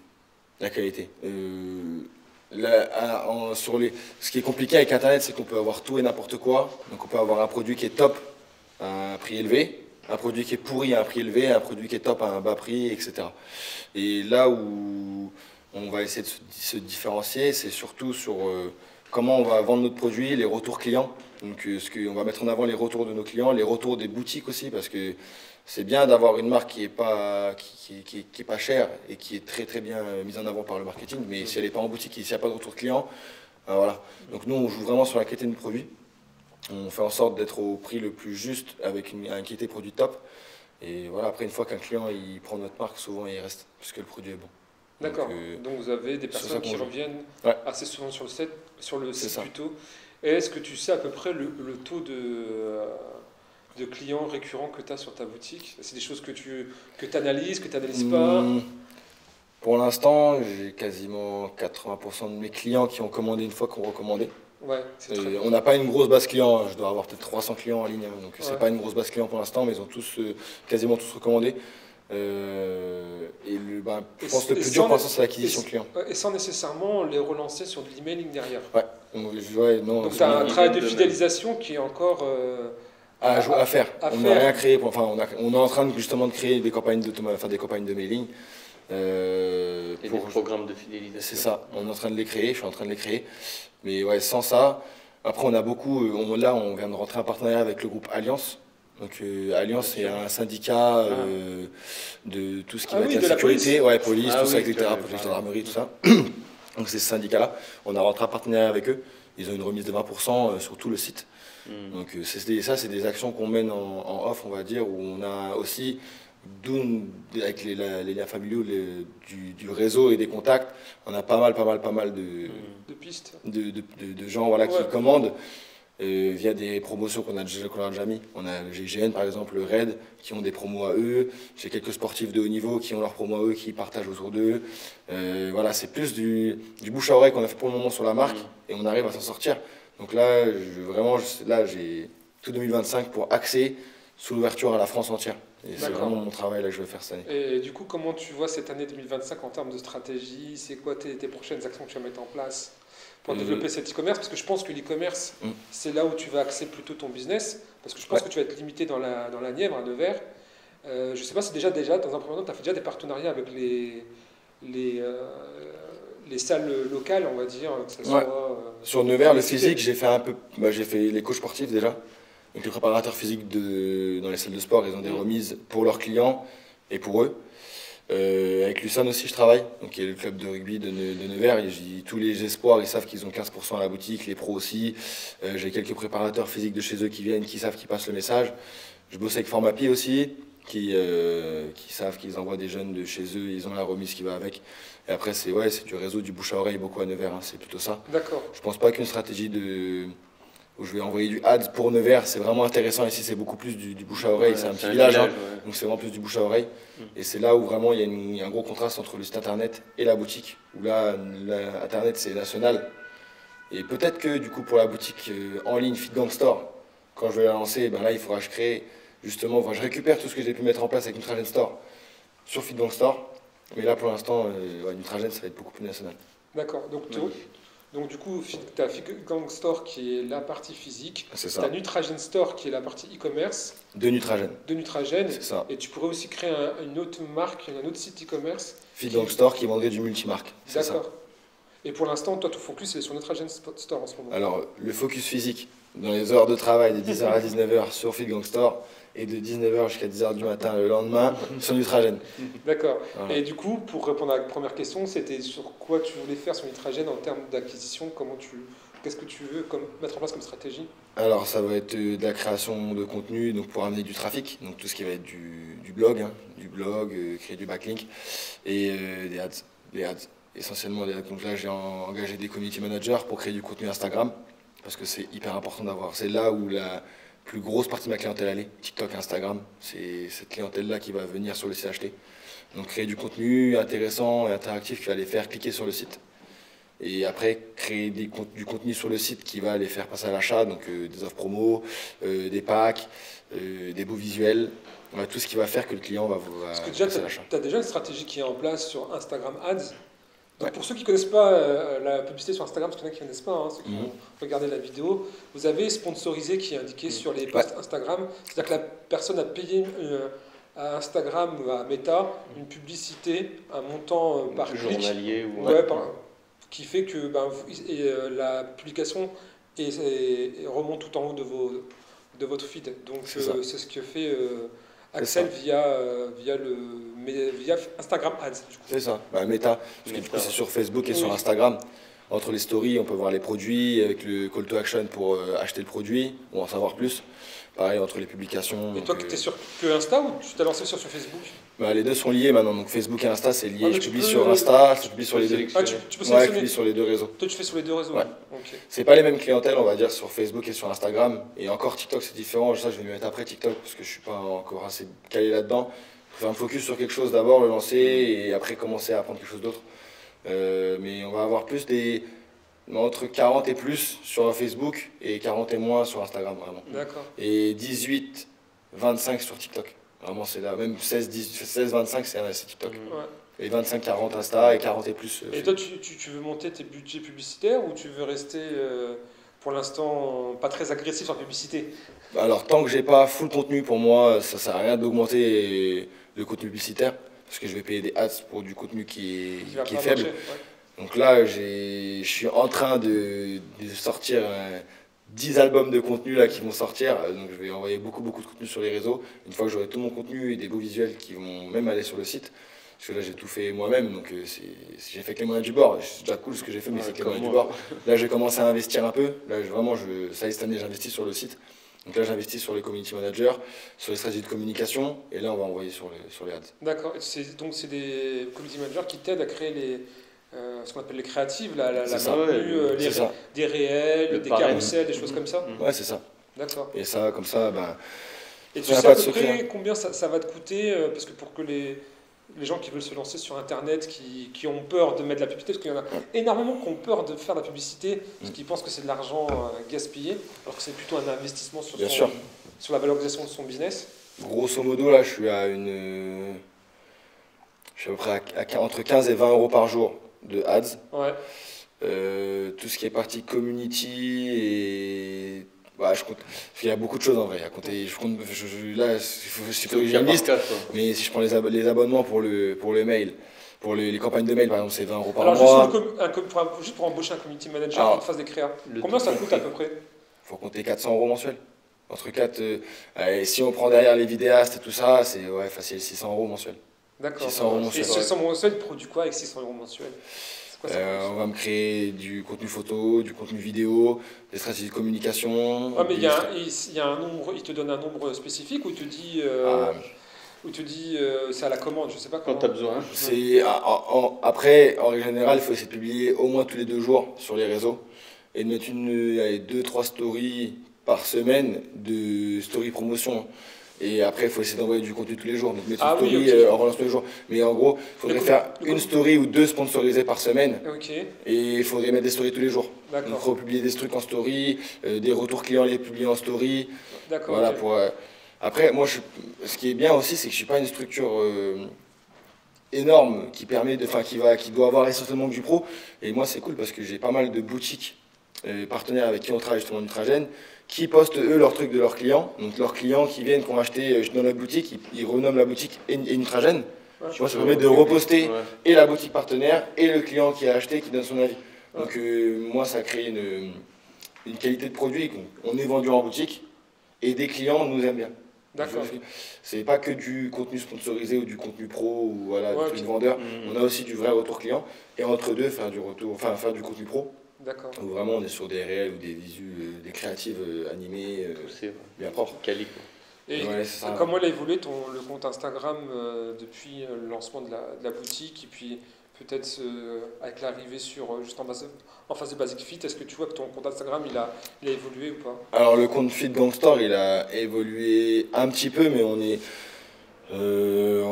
Speaker 3: La qualité. Ce qui est compliqué avec Internet, c'est qu'on peut avoir tout et n'importe quoi. Donc on peut avoir un produit qui est top à un prix élevé, un produit qui est pourri à un prix élevé, un produit qui est top à un bas prix, etc. Et là où on va essayer de se différencier, c'est surtout sur comment on va vendre notre produit, les retours clients. Donc on va mettre en avant les retours de nos clients, les retours des boutiques aussi, parce que c'est bien d'avoir une marque qui est pas chère et qui est très très bien mise en avant par le marketing, mais si elle n'est pas en boutique et s'il n'y a pas de retour client, voilà. Donc nous on joue vraiment sur la qualité du produit. On fait en sorte d'être au prix le plus juste avec une qualité produit top. Et voilà, après une fois qu'un client il prend notre marque, souvent il reste puisque le produit est bon.
Speaker 1: D'accord. Donc vous avez des personnes qui reviennent assez souvent sur le site plutôt. Et est-ce que tu sais à peu près le taux de clients récurrents que tu as sur ta boutique? C'est des choses que tu analyses, que tu n'analyses pas?
Speaker 3: Pour l'instant, j'ai quasiment 80% de mes clients qui ont commandé une fois qu'on recommandé.
Speaker 1: Ouais,
Speaker 3: on n'a pas une grosse base client, je dois avoir peut-être 300 clients en ligne, donc c'est pas une grosse base client pour l'instant, mais ils ont tous, quasiment tous recommandé. Je pense que le plus dur pour l'instant c'est l'acquisition client.
Speaker 1: Et sans nécessairement les relancer sur de l'emailing derrière.
Speaker 3: Donc
Speaker 1: tu as un travail de fidélisation qui est encore
Speaker 3: à faire. On n'a rien créé, on est en train justement de créer des campagnes de mailing.
Speaker 2: Et des programmes de fidélisation.
Speaker 3: C'est ça, on est en train de les créer, je suis en train de les créer. Mais ouais, sans ça, après on a beaucoup, on vient de rentrer en partenariat avec le groupe Alliance. Donc Alliance, c'est un syndicat de tout ce qui va être la sécurité, police, tout ça, etc., police, gendarmerie, tout ça. Donc c'est ce syndicat-là, on a rentré en partenariat avec eux, ils ont une remise de 20% sur tout le site. Donc c'est des actions qu'on mène en off, on va dire, où on a aussi, avec les liens familiaux du réseau et des contacts, on a pas mal de
Speaker 1: pistes,
Speaker 3: de gens qui commandent via des promotions qu'on a déjà mis. On a le GIGN par exemple, le RAID, qui ont des promos à eux. J'ai quelques sportifs de haut niveau qui ont leurs promos à eux, qui partagent autour d'eux. Voilà, c'est plus du bouche à oreille qu'on a fait pour le moment sur la marque et on arrive à s'en sortir. Donc là, j'ai tout 2025 pour axer sous l'ouverture à la France entière. Et c'est vraiment mon travail là, que je vais faire cette année.
Speaker 1: Et du coup, comment tu vois cette année 2025 en termes de stratégie? C'est quoi tes prochaines actions que tu vas mettre en place pour développer cet e-commerce? Parce que je pense que l'e-commerce, c'est là où tu vas axer plutôt ton business. Parce que je pense que tu vas être limité dans la Nièvre, à Nevers. Je ne sais pas si déjà dans un premier temps, tu as fait déjà des partenariats avec les salles locales, on va dire. Que ça soit,
Speaker 3: sur Nevers, le physique, j'ai fait les coachs sportifs déjà. Donc les préparateurs physiques dans les salles de sport, ils ont des remises pour leurs clients et pour eux. Avec Lucerne aussi, je travaille, donc qui est le club de rugby de Nevers. Tous les espoirs, ils savent qu'ils ont 15% à la boutique, les pros aussi. J'ai quelques préparateurs physiques de chez eux qui viennent, qui savent qu'ils passent le message. Je bosse avec Formapi aussi, qui savent qu'ils envoient des jeunes de chez eux, ils ont la remise qui va avec. Et après, c'est du réseau, du bouche à oreille, beaucoup à Nevers, c'est plutôt ça.
Speaker 1: D'accord.
Speaker 3: Je pense pas qu'une stratégie où je vais envoyer du ads pour Nevers, c'est vraiment intéressant. Ici, c'est beaucoup plus du bouche à oreille, c'est un petit village, donc c'est vraiment plus du bouche à oreille. Et c'est là où vraiment il y a un gros contraste entre le site internet et la boutique, où là, internet c'est national. Et peut-être que du coup, pour la boutique en ligne Fit Gang Store, quand je vais la lancer, là, il faudra que je crée, justement, je récupère tout ce que j'ai pu mettre en place avec Nutragen Store sur Fit Gang Store. Mais là, pour l'instant, Nutragen, ça va être beaucoup plus national.
Speaker 1: D'accord. Donc du coup, tu as Fit Gang Store qui est la partie physique, tu as Nutragen Store qui est la partie e-commerce.
Speaker 3: De Nutragen.
Speaker 1: C'est ça. Et tu pourrais aussi créer une autre marque, un autre site e-commerce.
Speaker 3: Fit Gang Store qui vendrait du multimarque.
Speaker 1: D'accord. Et pour l'instant, toi, ton focus est sur Nutragen Store en ce moment.
Speaker 3: Alors, le focus physique, dans les heures de travail, de 10h à 19h sur Fit Gang Store, et de 19h jusqu'à 10h du matin le lendemain sur Nutragen.
Speaker 1: D'accord. Voilà. Et du coup, pour répondre à la première question, c'était sur quoi tu voulais faire sur Nutragen en termes d'acquisition, qu'est-ce que tu veux mettre en place comme stratégie? Alors
Speaker 3: ça va être de la création de contenu, donc pour amener du trafic, donc tout ce qui va être du blog, créer du backlink et des ads, les ads, essentiellement des ads. Donc là j'ai engagé des community managers pour créer du contenu Instagram, parce que c'est hyper important d'avoir, c'est là où plus grosse partie de ma clientèle elle est. TikTok, Instagram, c'est cette clientèle-là qui va venir sur le site acheter. Donc créer du contenu intéressant et interactif qui va les faire cliquer sur le site. Et après, créer du contenu sur le site qui va les faire passer à l'achat, donc des offres promo, des packs, des beaux visuels, voilà, tout ce qui va faire que le client va
Speaker 1: Parce que déjà,
Speaker 3: passer à l'achat.
Speaker 1: tu as déjà une stratégie qui est en place sur Instagram Ads. Donc
Speaker 3: Ouais.
Speaker 1: pour ceux qui ne connaissent pas la publicité sur Instagram, parce qu'il y en a qui ne connaissent pas, hein, ceux qui vont regarder la vidéo, vous avez sponsorisé qui est indiqué sur les posts Instagram. C'est-à-dire que la personne a payé à Instagram ou à Meta une publicité, un montant par clic.
Speaker 2: Journalier ou...
Speaker 1: Ouais, qui fait que la publication remonte tout en haut de votre feed. Donc c'est ce que fait Axel via Instagram Ads.
Speaker 3: C'est ça, Meta, parce que du coup c'est sur Facebook et sur Instagram. Entre les stories, on peut voir les produits avec le call to action pour acheter le produit ou en savoir plus. Pareil, entre les publications.
Speaker 1: Et toi, tu es sur que Insta ou tu t'es lancé sur Facebook?
Speaker 3: Les deux sont liés maintenant, donc Facebook et Insta c'est lié.
Speaker 1: Ah,
Speaker 3: je publie sur Insta, je publie sur les deux.
Speaker 1: Ah, tu peux
Speaker 3: Ouais, je publie sur les deux réseaux.
Speaker 1: Toi, tu fais sur les deux réseaux?
Speaker 3: Ouais.
Speaker 1: Okay.
Speaker 3: C'est pas les mêmes clientèles, on va dire, sur Facebook et sur Instagram. Et encore TikTok, c'est différent. Ça, je vais me mettre après TikTok parce que je suis pas encore assez calé là-dedans. Je vais faire un focus sur quelque chose d'abord, le lancer et après commencer à apprendre quelque chose d'autre. Mais on va avoir plus entre 40 et plus sur Facebook et 40 et moins sur Instagram, vraiment.
Speaker 1: D'accord.
Speaker 3: Et 18, 25 sur TikTok. Vraiment, c'est là. Même 16, 25, c'est TikTok.
Speaker 1: Ouais.
Speaker 3: Et 25, 40 Insta et 40 et plus.
Speaker 1: Et toi, tu veux monter tes budgets publicitaires ou tu veux rester pour l'instant pas très agressif en publicité?
Speaker 3: Alors, tant que j'ai pas full contenu, pour moi, ça sert à rien d'augmenter le contenu publicitaire. Parce que je vais payer des ads pour du contenu qui est faible.
Speaker 1: Ouais.
Speaker 3: Donc là, je suis en train de sortir 10 albums de contenu là, qui vont sortir. Donc je vais envoyer beaucoup de contenu sur les réseaux. Une fois que j'aurai tout mon contenu et des beaux visuels qui vont même aller sur le site. Parce que là, j'ai tout fait moi-même. Donc j'ai fait que les moyens du bord. C'est déjà cool ce que j'ai fait, mais c'est que les moyens du bord. Là, j'ai commencé à investir un peu. Là, ça y est, cette année, j'investis sur le site. Donc là, j'investis sur les community managers, sur les stratégies de communication. Et là, on va envoyer sur les ads.
Speaker 1: D'accord. Donc c'est des community managers qui t'aident à créer ce qu'on appelle les créatives, des réels, des carousels, des choses comme ça.
Speaker 3: Ouais, c'est ça.
Speaker 1: D'accord.
Speaker 3: Et ça, comme ça,
Speaker 1: et tu sais à peu près combien ça va te coûter, parce que pour que les gens qui veulent se lancer sur Internet, qui ont peur de mettre de la publicité, parce qu'il y en a énormément qui ont peur de faire de la publicité, parce qu'ils pensent que c'est de l'argent gaspillé, alors que c'est plutôt un investissement sur la valorisation de son business.
Speaker 3: Grosso modo, là, je suis à peu près entre 15 et 20 euros par jour de ads.
Speaker 1: Ouais.
Speaker 3: Tout ce qui est partie community et je compte. Il y a beaucoup de choses en vrai à compter. Là, il j'ai une liste, mais si je prends les abonnements pour le mail, pour les campagnes de mail, par exemple, c'est 20 euros par mois.
Speaker 1: Alors, juste pour embaucher un community manager qui fasse des créas, combien ça coûte à peu près?
Speaker 3: Il faut compter 400 euros mensuels. Entre 4, si on prend derrière les vidéastes et tout ça, c'est facile 600 euros mensuels.
Speaker 1: D'accord.
Speaker 3: 600 euros mensuels.
Speaker 1: Et 600 euros mensuels, tu produis quoi avec 600 euros mensuels?
Speaker 3: On va me créer du contenu photo, du contenu vidéo, des stratégies de communication.
Speaker 1: Ah, mais il y a un nombre, il te donne un nombre spécifique ou il te dit, c'est à la commande, je sais pas comment.
Speaker 2: Quand tu as besoin.
Speaker 3: Après, en règle générale, il faut essayer de publier au moins tous les 2 jours sur les réseaux et de mettre 2-3 stories par semaine de story promotion. Et après, il faut essayer d'envoyer du contenu tous les jours. Donc, mettre une story en relance tous les jours. Mais en gros, il faudrait faire une story ou 2 sponsorisées par semaine. Et il faudrait mettre des stories tous les jours. Donc, il faut publier des trucs en story, des retours clients les publier en story.
Speaker 1: D'accord.
Speaker 3: Voilà, Après, moi, ce qui est bien aussi, c'est que je ne suis pas une structure énorme qui doit avoir essentiellement du pro. Et moi, c'est cool parce que j'ai pas mal de boutiques partenaires avec qui on travaille justement Nutragène, qui postent eux leurs trucs de leurs clients. Donc leurs clients qui viennent, qui ont acheté dans la boutique, ils renomment la boutique et Nutragène. Tu vois, ça permet de reposter et la boutique partenaire et le client qui a acheté qui donne son avis. Donc moi, ça crée une qualité de produit qu'on est vendu en boutique et des clients nous aiment bien.
Speaker 1: D'accord.
Speaker 3: C'est pas que du contenu sponsorisé ou du contenu pro ou du truc vendeur. On a aussi du vrai retour client et entre deux faire du contenu pro.
Speaker 1: D'accord.
Speaker 3: Où vraiment on est sur des réels ou des visus, des créatives animées, bien propres.
Speaker 2: Quali.
Speaker 1: Et comment il a évolué le compte Instagram depuis le lancement de la boutique et puis peut-être avec l'arrivée sur juste en face de Basic Fit, est-ce que tu vois que ton compte Instagram il a évolué ou pas?
Speaker 3: Alors le compte Fit Gang Store, il a évolué un petit peu, mais on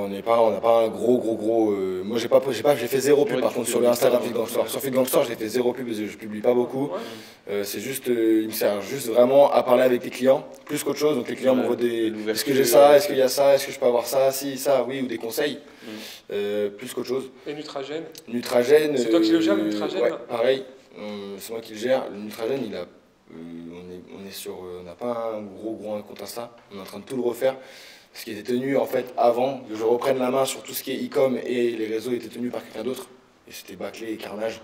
Speaker 3: n'a pas un gros. Moi j'ai fait zéro pub par contre sur le Instagram Fit Gang Store. Sur Fit Gang Store, j'ai fait zéro pub, je publie pas beaucoup. C'est juste, il me sert juste vraiment à parler avec les clients, plus qu'autre chose. Donc les clients m'envoient est-ce que j'ai ça, est-ce qu'il y a ça, est-ce que je peux avoir ça, si, ça, oui, ou des conseils, plus qu'autre chose.
Speaker 1: Et Nutragène?
Speaker 3: Nutragène.
Speaker 1: C'est toi qui le gères, le Nutragène?
Speaker 3: Ouais, pareil, c'est moi qui le gère. Le Nutragène, on n'a pas un gros compte Insta, on est en train de tout le refaire. Ce qui était tenu en fait avant que je reprenne la main sur tout ce qui est e-com et les réseaux étaient tenus par quelqu'un d'autre. Et c'était bâclé et carnage.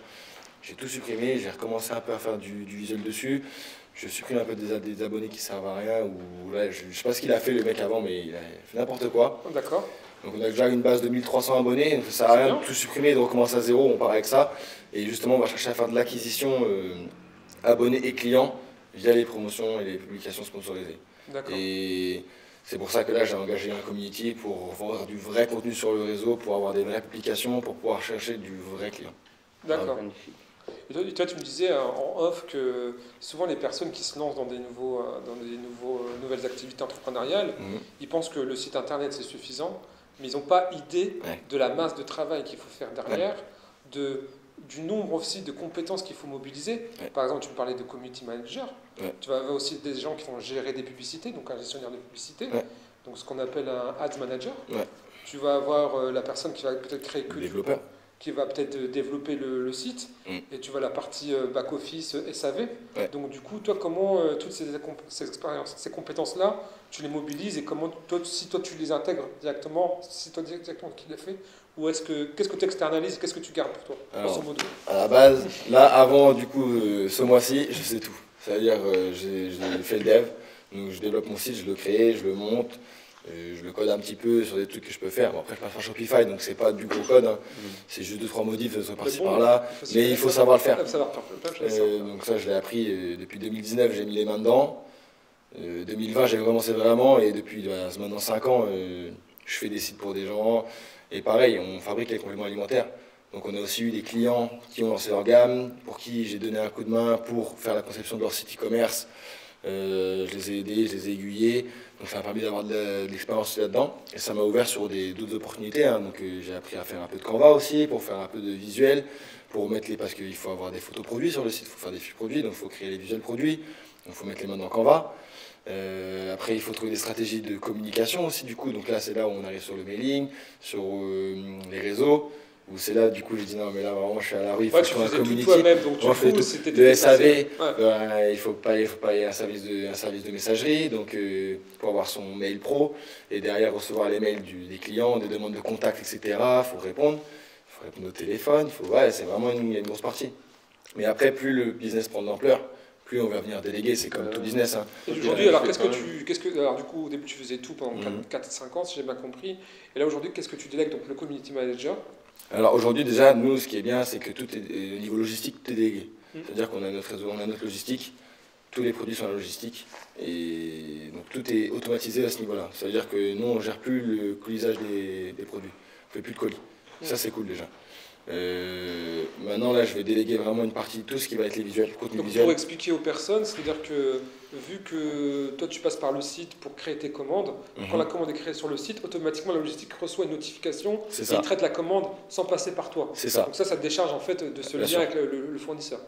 Speaker 3: J'ai tout supprimé, j'ai recommencé un peu à faire du visuel dessus. Je supprime un peu des abonnés qui servent à rien. Je sais pas ce qu'il a fait le mec avant, mais il a fait n'importe quoi.
Speaker 1: D'accord.
Speaker 3: Donc on a déjà une base de 1300 abonnés, donc ça sert à rien de tout supprimer, de recommencer à zéro, on part avec ça. Et justement on va chercher à faire de l'acquisition abonnés et clients via les promotions et les publications sponsorisées.
Speaker 1: D'accord.
Speaker 3: Et c'est pour ça que là j'ai engagé un community pour avoir du vrai contenu sur le réseau, pour avoir des vraies publications, pour pouvoir chercher du vrai client.
Speaker 1: D'accord. Et toi, tu me disais en off que souvent les personnes qui se lancent dans des nouvelles activités entrepreneuriales, ils pensent que le site internet c'est suffisant, mais ils n'ont pas idée de la masse de travail qu'il faut faire derrière, du nombre aussi de compétences qu'il faut mobiliser. Par exemple, tu me parlais de community manager. Tu vas avoir aussi des gens qui vont gérer des publicités, donc un gestionnaire de publicité, donc ce qu'on appelle un ads manager. Tu vas avoir la personne qui va peut-être créer que
Speaker 3: développeur,
Speaker 1: qui va peut-être développer le site, et tu vois la partie back-office, SAV. Donc du coup, toi, comment toutes ces expériences, ces compétences-là, tu les mobilises, et comment, si toi tu les intègres directement, si toi directement qui les fait, ou qu'est-ce que tu externalises, qu'est-ce que tu gardes pour toi, grosso modo?
Speaker 3: À la base, là, avant, du coup, ce mois-ci, je sais tout. C'est-à-dire, j'ai fait le dev, donc je développe mon site, je le crée, je le monte, je le code un petit peu sur des trucs que je peux faire. Bon, après, je passe par Shopify, donc c'est pas du gros code, hein. C'est juste 2-3 modifs par-ci par-là, mais il faut savoir le faire. Donc ça, je l'ai appris depuis 2019, j'ai mis les mains dedans. 2020, j'ai commencé vraiment, et depuis maintenant 5 ans, je fais des sites pour des gens. Et pareil, on fabrique les compléments alimentaires. Donc on a aussi eu des clients qui ont lancé leur gamme, pour qui j'ai donné un coup de main pour faire la conception de leur site e-commerce. Je les ai aidés, je les ai aiguillés. Donc ça m'a permis d'avoir de l'expérience là-dedans. Et ça m'a ouvert sur d'autres opportunités, hein. Donc j'ai appris à faire un peu de Canva aussi, pour faire un peu de visuel, pour mettre parce qu'il faut avoir des photos produits sur le site, il faut faire des fiches produits, donc il faut créer les visuels produits, donc il faut mettre les mains dans Canva. Après, il faut trouver des stratégies de communication aussi, du coup. Donc là, c'est là où on arrive sur le mailing, sur les réseaux, où c'est là, du coup, j'ai dit non, mais là, vraiment, je suis à la rue, il faut que je trouve un community.
Speaker 1: Toi-même, donc
Speaker 3: tu fais tout. Le SAV, il faut payer un service de messagerie, donc pour avoir son mail pro, et derrière recevoir les mails des clients, des demandes de contact, etc. Il faut répondre au téléphone, c'est vraiment une grosse partie. Mais après, plus le business prend de l'ampleur, plus on va venir déléguer, c'est comme tout business. Hein.
Speaker 1: Aujourd'hui, alors alors du coup, au début, tu faisais tout pendant 4-5 ans, si j'ai bien compris. Et là, aujourd'hui, qu'est-ce que tu délègues? Donc le community manager.
Speaker 3: Alors aujourd'hui, déjà, nous, ce qui est bien, c'est que tout est au niveau logistique, tout est délégué. C'est-à-dire qu'on a notre réseau, on a notre logistique, tous les produits sont à la logistique, et donc tout est automatisé à ce niveau-là. C'est-à-dire que nous, on ne gère plus le colisage des produits, on ne fait plus de colis. Ça, c'est cool déjà. Maintenant là je vais déléguer vraiment une partie de tout ce qui va être les visuels, le contenu
Speaker 1: donc,
Speaker 3: visuel.
Speaker 1: Pour expliquer aux personnes, c'est-à-dire que vu que toi tu passes par le site pour créer tes commandes, quand la commande est créée sur le site, automatiquement la logistique reçoit une notification et il traite la commande sans passer par toi.
Speaker 3: C'est ça.
Speaker 1: Donc ça te décharge en fait de ce lien avec le fournisseur.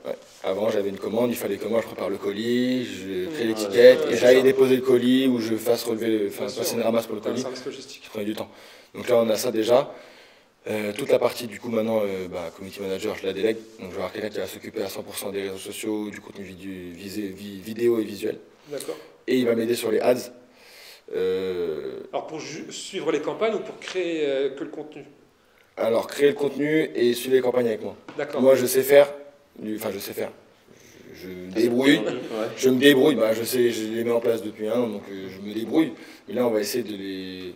Speaker 3: Avant j'avais une commande, il fallait que moi je prépare le colis, je crée l'étiquette et j'allais déposer le colis ou je fasse relever, passer une ramasse pour le colis. Ça prenait du temps. Donc là on a ça déjà. Toute la partie du coup maintenant, community manager, je la délègue. Donc je vais avoir quelqu'un qui va s'occuper à 100% des réseaux sociaux, du contenu vidéo et visuel.
Speaker 1: D'accord.
Speaker 3: Et il va m'aider sur les ads.
Speaker 1: Alors pour suivre les campagnes ou pour créer que le contenu?
Speaker 3: Alors créer le contenu et suivre les campagnes avec moi.
Speaker 1: D'accord.
Speaker 3: Moi je sais faire, je me débrouille, je les mets en place depuis un an, donc je me débrouille. Mais là on va essayer de les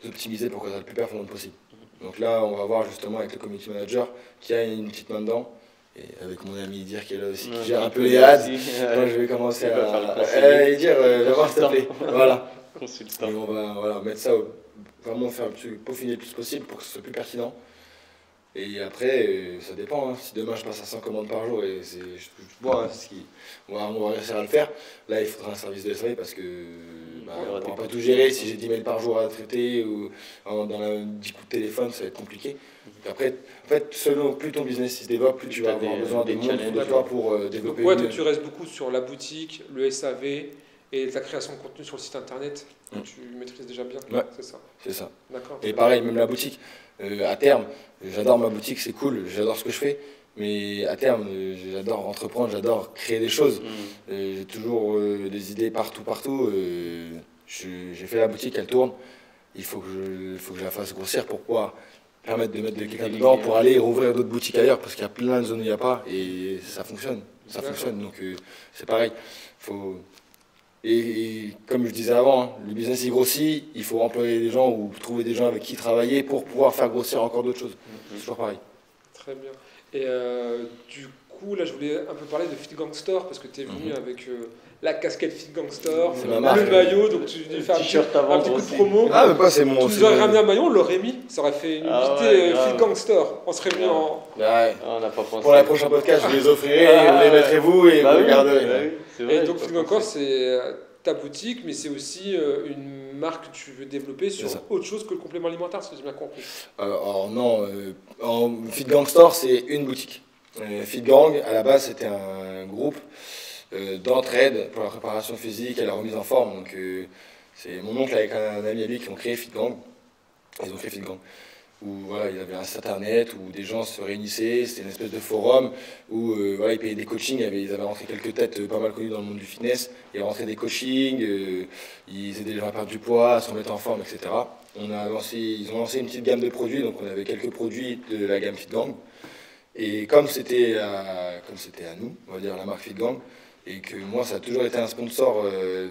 Speaker 3: optimiser pour que ça soit le plus performant possible. Donc là, on va voir justement avec le community manager qui a une petite main dedans, et avec mon ami Dir qui est là aussi, qui gère un peu les ads. Moi, je vais commencer à dire, viens voir s'il te plaît. Voilà. Et on va mettre ça, vraiment faire peaufiner le plus possible pour que ce soit plus pertinent. Et après, ça dépend. Hein. Si demain je passe à 100 commandes par jour et je vois hein, on va réussir à le faire, là il faudra un service de SAV parce que on ne pourra pas tout gérer. Si j'ai 10 mails par jour à traiter ou dans 10 coups de téléphone, ça va être compliqué. Et après, en fait, selon plus ton business se développe, plus tu vas avoir besoin de monde de toi pour développer.
Speaker 1: Donc, ouais, tu restes beaucoup sur la boutique, le SAV et la création de contenu sur le site internet. Tu maîtrises déjà bien,
Speaker 3: ouais,
Speaker 1: c'est ça.
Speaker 3: C'est ça.
Speaker 1: D'accord.
Speaker 3: Et pareil, même la boutique. À terme, j'adore ma boutique, c'est cool, j'adore ce que je fais. Mais à terme, j'adore entreprendre, j'adore créer des choses. J'ai toujours des idées partout. J'ai fait la boutique, elle tourne. Il faut que je la fasse grossir pour pouvoir permettre de mettre quelqu'un dedans pour aller rouvrir d'autres boutiques ailleurs parce qu'il y a plein de zones où il n'y a pas et ça fonctionne. Ça fonctionne. Donc c'est pareil. Et comme je disais avant, hein, le business il grossit, il faut employer des gens ou trouver des gens avec qui travailler pour pouvoir faire grossir encore d'autres choses. C'est toujours pareil.
Speaker 1: Très bien. Et du coup, là, je voulais un peu parler de Fit Gang Store parce que tu es venu avec la casquette Fit Gang Store, le maillot, donc tu fais un petit coup de promo.
Speaker 3: Ah, mais pas, c'est mon.
Speaker 1: Tu nous aurais ramené un maillot, on l'aurait mis, ça aurait fait une unité Fit Gang Store. On serait mis en.
Speaker 3: Ouais.
Speaker 2: On n'a pas pensé.
Speaker 3: Pour la prochaine podcast, je vous les offrirai, vous les mettrez vous et vous les garderez.
Speaker 1: Et donc Fit Gang Store, c'est ta boutique, mais c'est aussi une marque que tu veux développer sur autre chose que le complément alimentaire, si j'ai bien compris.
Speaker 3: Alors non, Fit Gang Store, c'est une boutique. Fit Gang, à la base, c'était un groupe d'entraide pour la préparation physique et la remise en forme. Donc c'est mon oncle avec un ami à lui qui ont créé Fit Gang. Ils ont créé Fit Gang. Où voilà, il y avait un site internet où des gens se réunissaient, c'était une espèce de forum où voilà, ils payaient des coachings, ils avaient rentré quelques têtes pas mal connues dans le monde du fitness, ils rentraient des coachings, ils aidaient les gens à perdre du poids, à se remettre en forme, etc. Ils ont lancé une petite gamme de produits, donc on avait quelques produits de la gamme Fit Gang. Et comme c'était à nous, on va dire la marque Fit Gang, et que moi ça a toujours été un sponsor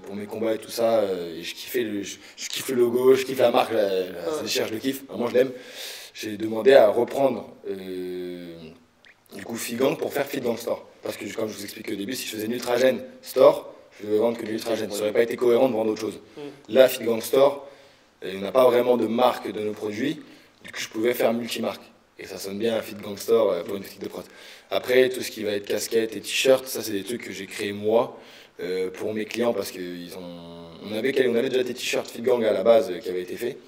Speaker 3: pour mes combats et tout ça, et je kiffe le logo, je kiffe la marque, ça déchire, je le kiffe, moi je l'aime. J'ai demandé à reprendre du coup Fit Gang pour faire Fit Gang Store. Parce que comme je vous expliquais au début, si je faisais Nutragen Store, je devais vendre que Nutragen, ça n'aurait pas été cohérent de vendre autre chose. Là, Fit Gang Store, on n'a pas vraiment de marque de nos produits, du coup je pouvais faire multimarque. Et ça sonne bien un Fit Gang Store pour une boutique de prot. Après, tout ce qui va être casquette et t-shirt, ça c'est des trucs que j'ai créés moi pour mes clients parce qu'on avait déjà des t-shirts Fit Gang à la base qui avaient été faits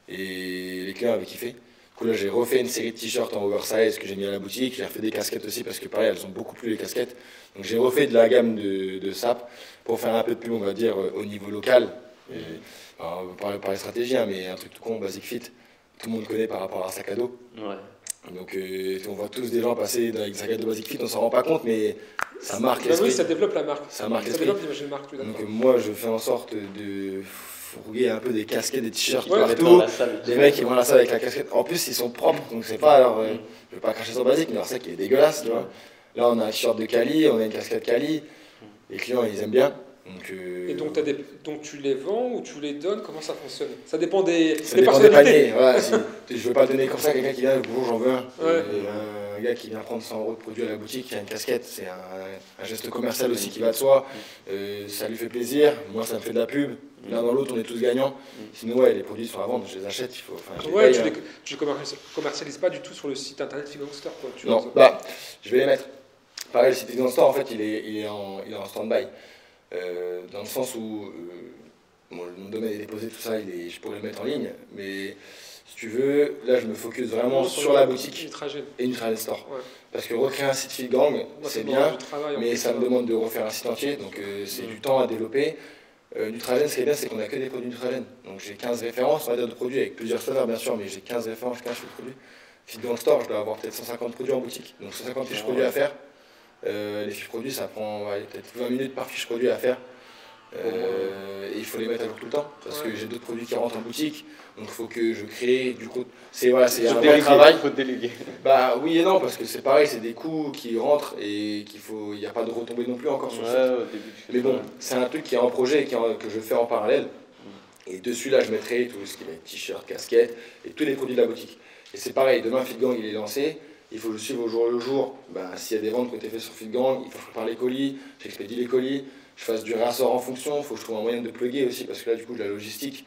Speaker 3: et les clients avaient kiffé. Du coup là j'ai refait une série de t-shirts en oversize que j'ai mis à la boutique, j'ai refait des casquettes aussi parce que pareil elles ont beaucoup plu les casquettes. Donc j'ai refait de la gamme de SAP pour faire un peu de pub on va dire au niveau local. Alors, on va parler stratégie hein, mais un truc tout con, Basic Fit. Tout le monde connaît par rapport à un sac à dos. Ouais. Donc on voit tous des gens passer avec des sacs à dos Basic Fit, on s'en rend pas compte, mais ça marque l'esprit.
Speaker 1: Oui, ça développe la marque.
Speaker 3: Ça marque l'esprit.
Speaker 1: Ça développe l'image de marque.
Speaker 3: Donc moi, je fais en sorte de fourguer un peu des casquettes, des t-shirts partout. Les mecs, ils vont à la salle avec la casquette. En plus, ils sont propres, donc c'est pas alors. Je vais pas cracher sur Basic, mais leur sac il est dégueulasse, tu vois. Là, on a un t-shirt de Cali, on a une casquette Cali. Les clients, ils aiment bien.
Speaker 1: Et donc tu les vends ou tu les donnes? Comment ça fonctionne? Ça dépend des
Speaker 3: personnalités. Voilà, je ne veux pas le donner comme ça à quelqu'un qui vient, bonjour, j'en veux un. Un gars qui vient prendre 100 € de produit à la boutique, qui a une casquette, c'est un geste commercial aussi qui va de soi. Ça lui fait plaisir, moi ça me fait de la pub. L'un dans l'autre, on est tous gagnants. Sinon, les produits sont à vendre, je les achète. Tu ne commercialises pas du tout sur le site internet Fit Gang Store quoi. Non, je vais les mettre. Pareil, le site Fit Gang Store, en fait, il est en stand-by. Dans le sens où mon domaine est déposé, tout ça, je pourrais le mettre en ligne, mais si tu veux, là je me focus vraiment sur la boutique et Nutragen Store. Ouais. Parce que recréer un site Fit Gang, c'est bien, mais ça me demande de refaire un site entier, donc c'est du temps à développer. Nutragen, ce qui est bien, c'est qu'on a que des produits Nutragen. Donc j'ai 15 références, on va dire, de produits avec plusieurs saveurs bien sûr, mais j'ai 15 références, 15 produits. Fit Gang Store, je dois avoir peut-être 150 produits en boutique, donc 150 fiches produits à faire. Les fiches produits, ça prend peut-être 20 minutes par fiche produit à faire. Et il faut les mettre à jour tout le temps parce que j'ai d'autres produits qui rentrent en boutique, donc il faut que je crée. Du coup, c'est un vrai travail.
Speaker 2: Il faut déléguer.
Speaker 3: Bah oui et non, parce que c'est pareil, c'est des coûts qui rentrent et il n'y a pas de retombées non plus encore sur ça. Mais bon, c'est un truc qui est en projet et que je fais en parallèle. Et dessus là, je mettrai tout ce qui va être t-shirt, casquette et tous les produits de la boutique. Et c'est pareil, demain Fit Gang il est lancé. Il faut que je suive au jour le jour. S'il y a des ventes qui ont été faites sur Fit Gang, il faut que je prépare les colis, j'expédie les colis, je fasse du réassort en fonction, il faut que je trouve un moyen de plugger aussi, parce que là, du coup, de la logistique,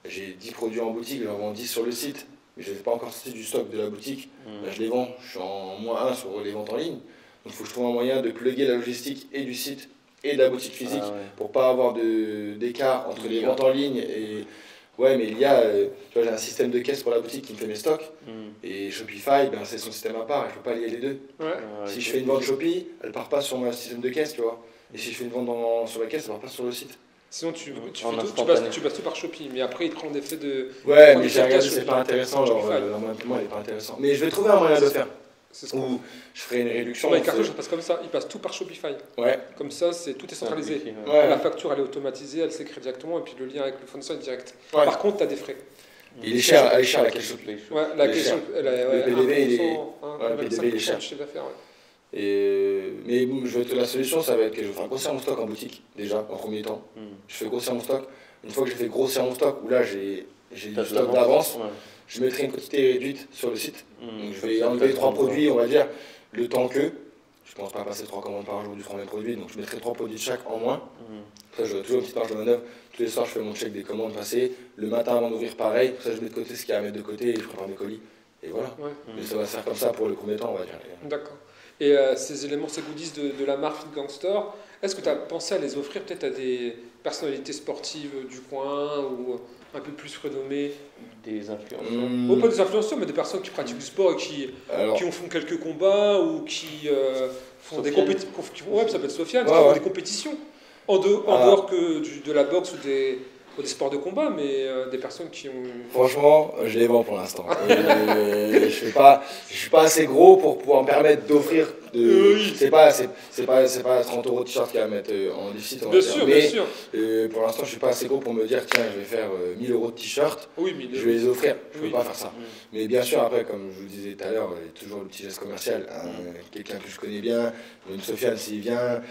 Speaker 3: j'ai 10 produits en boutique, j'en vends 10 sur le site. mais je ne les ai pas encore sortis du stock de la boutique. Là, je les vends, je suis en -1 sur les ventes en ligne. Donc il faut que je trouve un moyen de plugger la logistique et du site et de la boutique physique pour pas avoir d'écart entre les ventes en ligne et... Ouais, mais il y a, tu vois, j'ai un système de caisse pour la boutique qui me fait mes stocks, et Shopify, ben, c'est son système à part, et je peux pas lier les deux. Si je fais une vente Shopee, elle part pas sur mon système de caisse, tu vois, et si je fais une vente sur la caisse, elle part pas sur le site.
Speaker 1: Sinon, tu passes tout par Shopee, mais après, il prend des frais de.
Speaker 3: Ouais, mais j'ai regardé, c'est pas intéressant, genre, l'environnement, il est pas intéressant. Mais je vais trouver un moyen de le faire. Ou je ferai une réduction.
Speaker 1: Les cartouches, ça passe comme ça, ils passent tout par Shopify.
Speaker 3: Ouais.
Speaker 1: Comme ça, tout est centralisé. La facture, elle est automatisée, elle s'écrit directement, et puis le lien avec le fournisseur est direct. Ouais. Par contre, tu as des frais.
Speaker 3: Il est cher, elle est chère la caisse Shopee.
Speaker 1: Ouais, la caisse Shopee, le
Speaker 3: PDB, il est cher. Mais la solution, ça va être que je vais faire grossir mon stock en boutique, déjà, en premier temps. Je fais grossir mon stock. Une fois que j'ai fait grossir mon stock, où là, j'ai du stock d'avance, je mettrai une quantité réduite sur le site. Donc je vais enlever 3 produits, on va dire, le temps que. Je ne pense pas passer 3 commandes par jour du 3 mêmes produits, donc je mettrai 3 produits de chaque en moins. Ça, j'aurai toujours une petite marge de manœuvre. Tous les soirs, je fais mon check des commandes passées. Le matin, avant d'ouvrir, pareil. Ça, je mets de côté ce qu'il y a à mettre de côté et je prépare mes colis. Et voilà. Mais ça va se faire comme ça pour le premier temps, on va dire.
Speaker 1: D'accord. Et ces éléments, ces goodies de la marque Fit Gang Store, est-ce que tu as pensé à les offrir peut-être à des personnalités sportives du coin ou un peu plus renommées?
Speaker 2: Des influenceurs.
Speaker 1: Pas des influenceurs, mais des personnes qui pratiquent du sport et qui font quelques combats ou qui font des compétitions. Ouais, ça peut être Sofiane, des compétitions. En dehors que de la boxe ou des sports de combat, mais des personnes qui ont...
Speaker 3: Franchement, je les vends pour l'instant. Je suis pas assez gros pour pouvoir me permettre d'offrir... C'est pas 30 € de t-shirt qu'il va mettre en déficit.
Speaker 1: Bien sûr.
Speaker 3: Pour l'instant, je suis pas assez gros pour me dire, tiens, je vais faire 1000 € de t-shirt, je vais les offrir. Je peux pas faire ça. Mais bien sûr, après, comme je vous disais tout à l'heure, il y a toujours le petit geste commercial. Quelqu'un que je connais bien, même Sofiane s'il vient,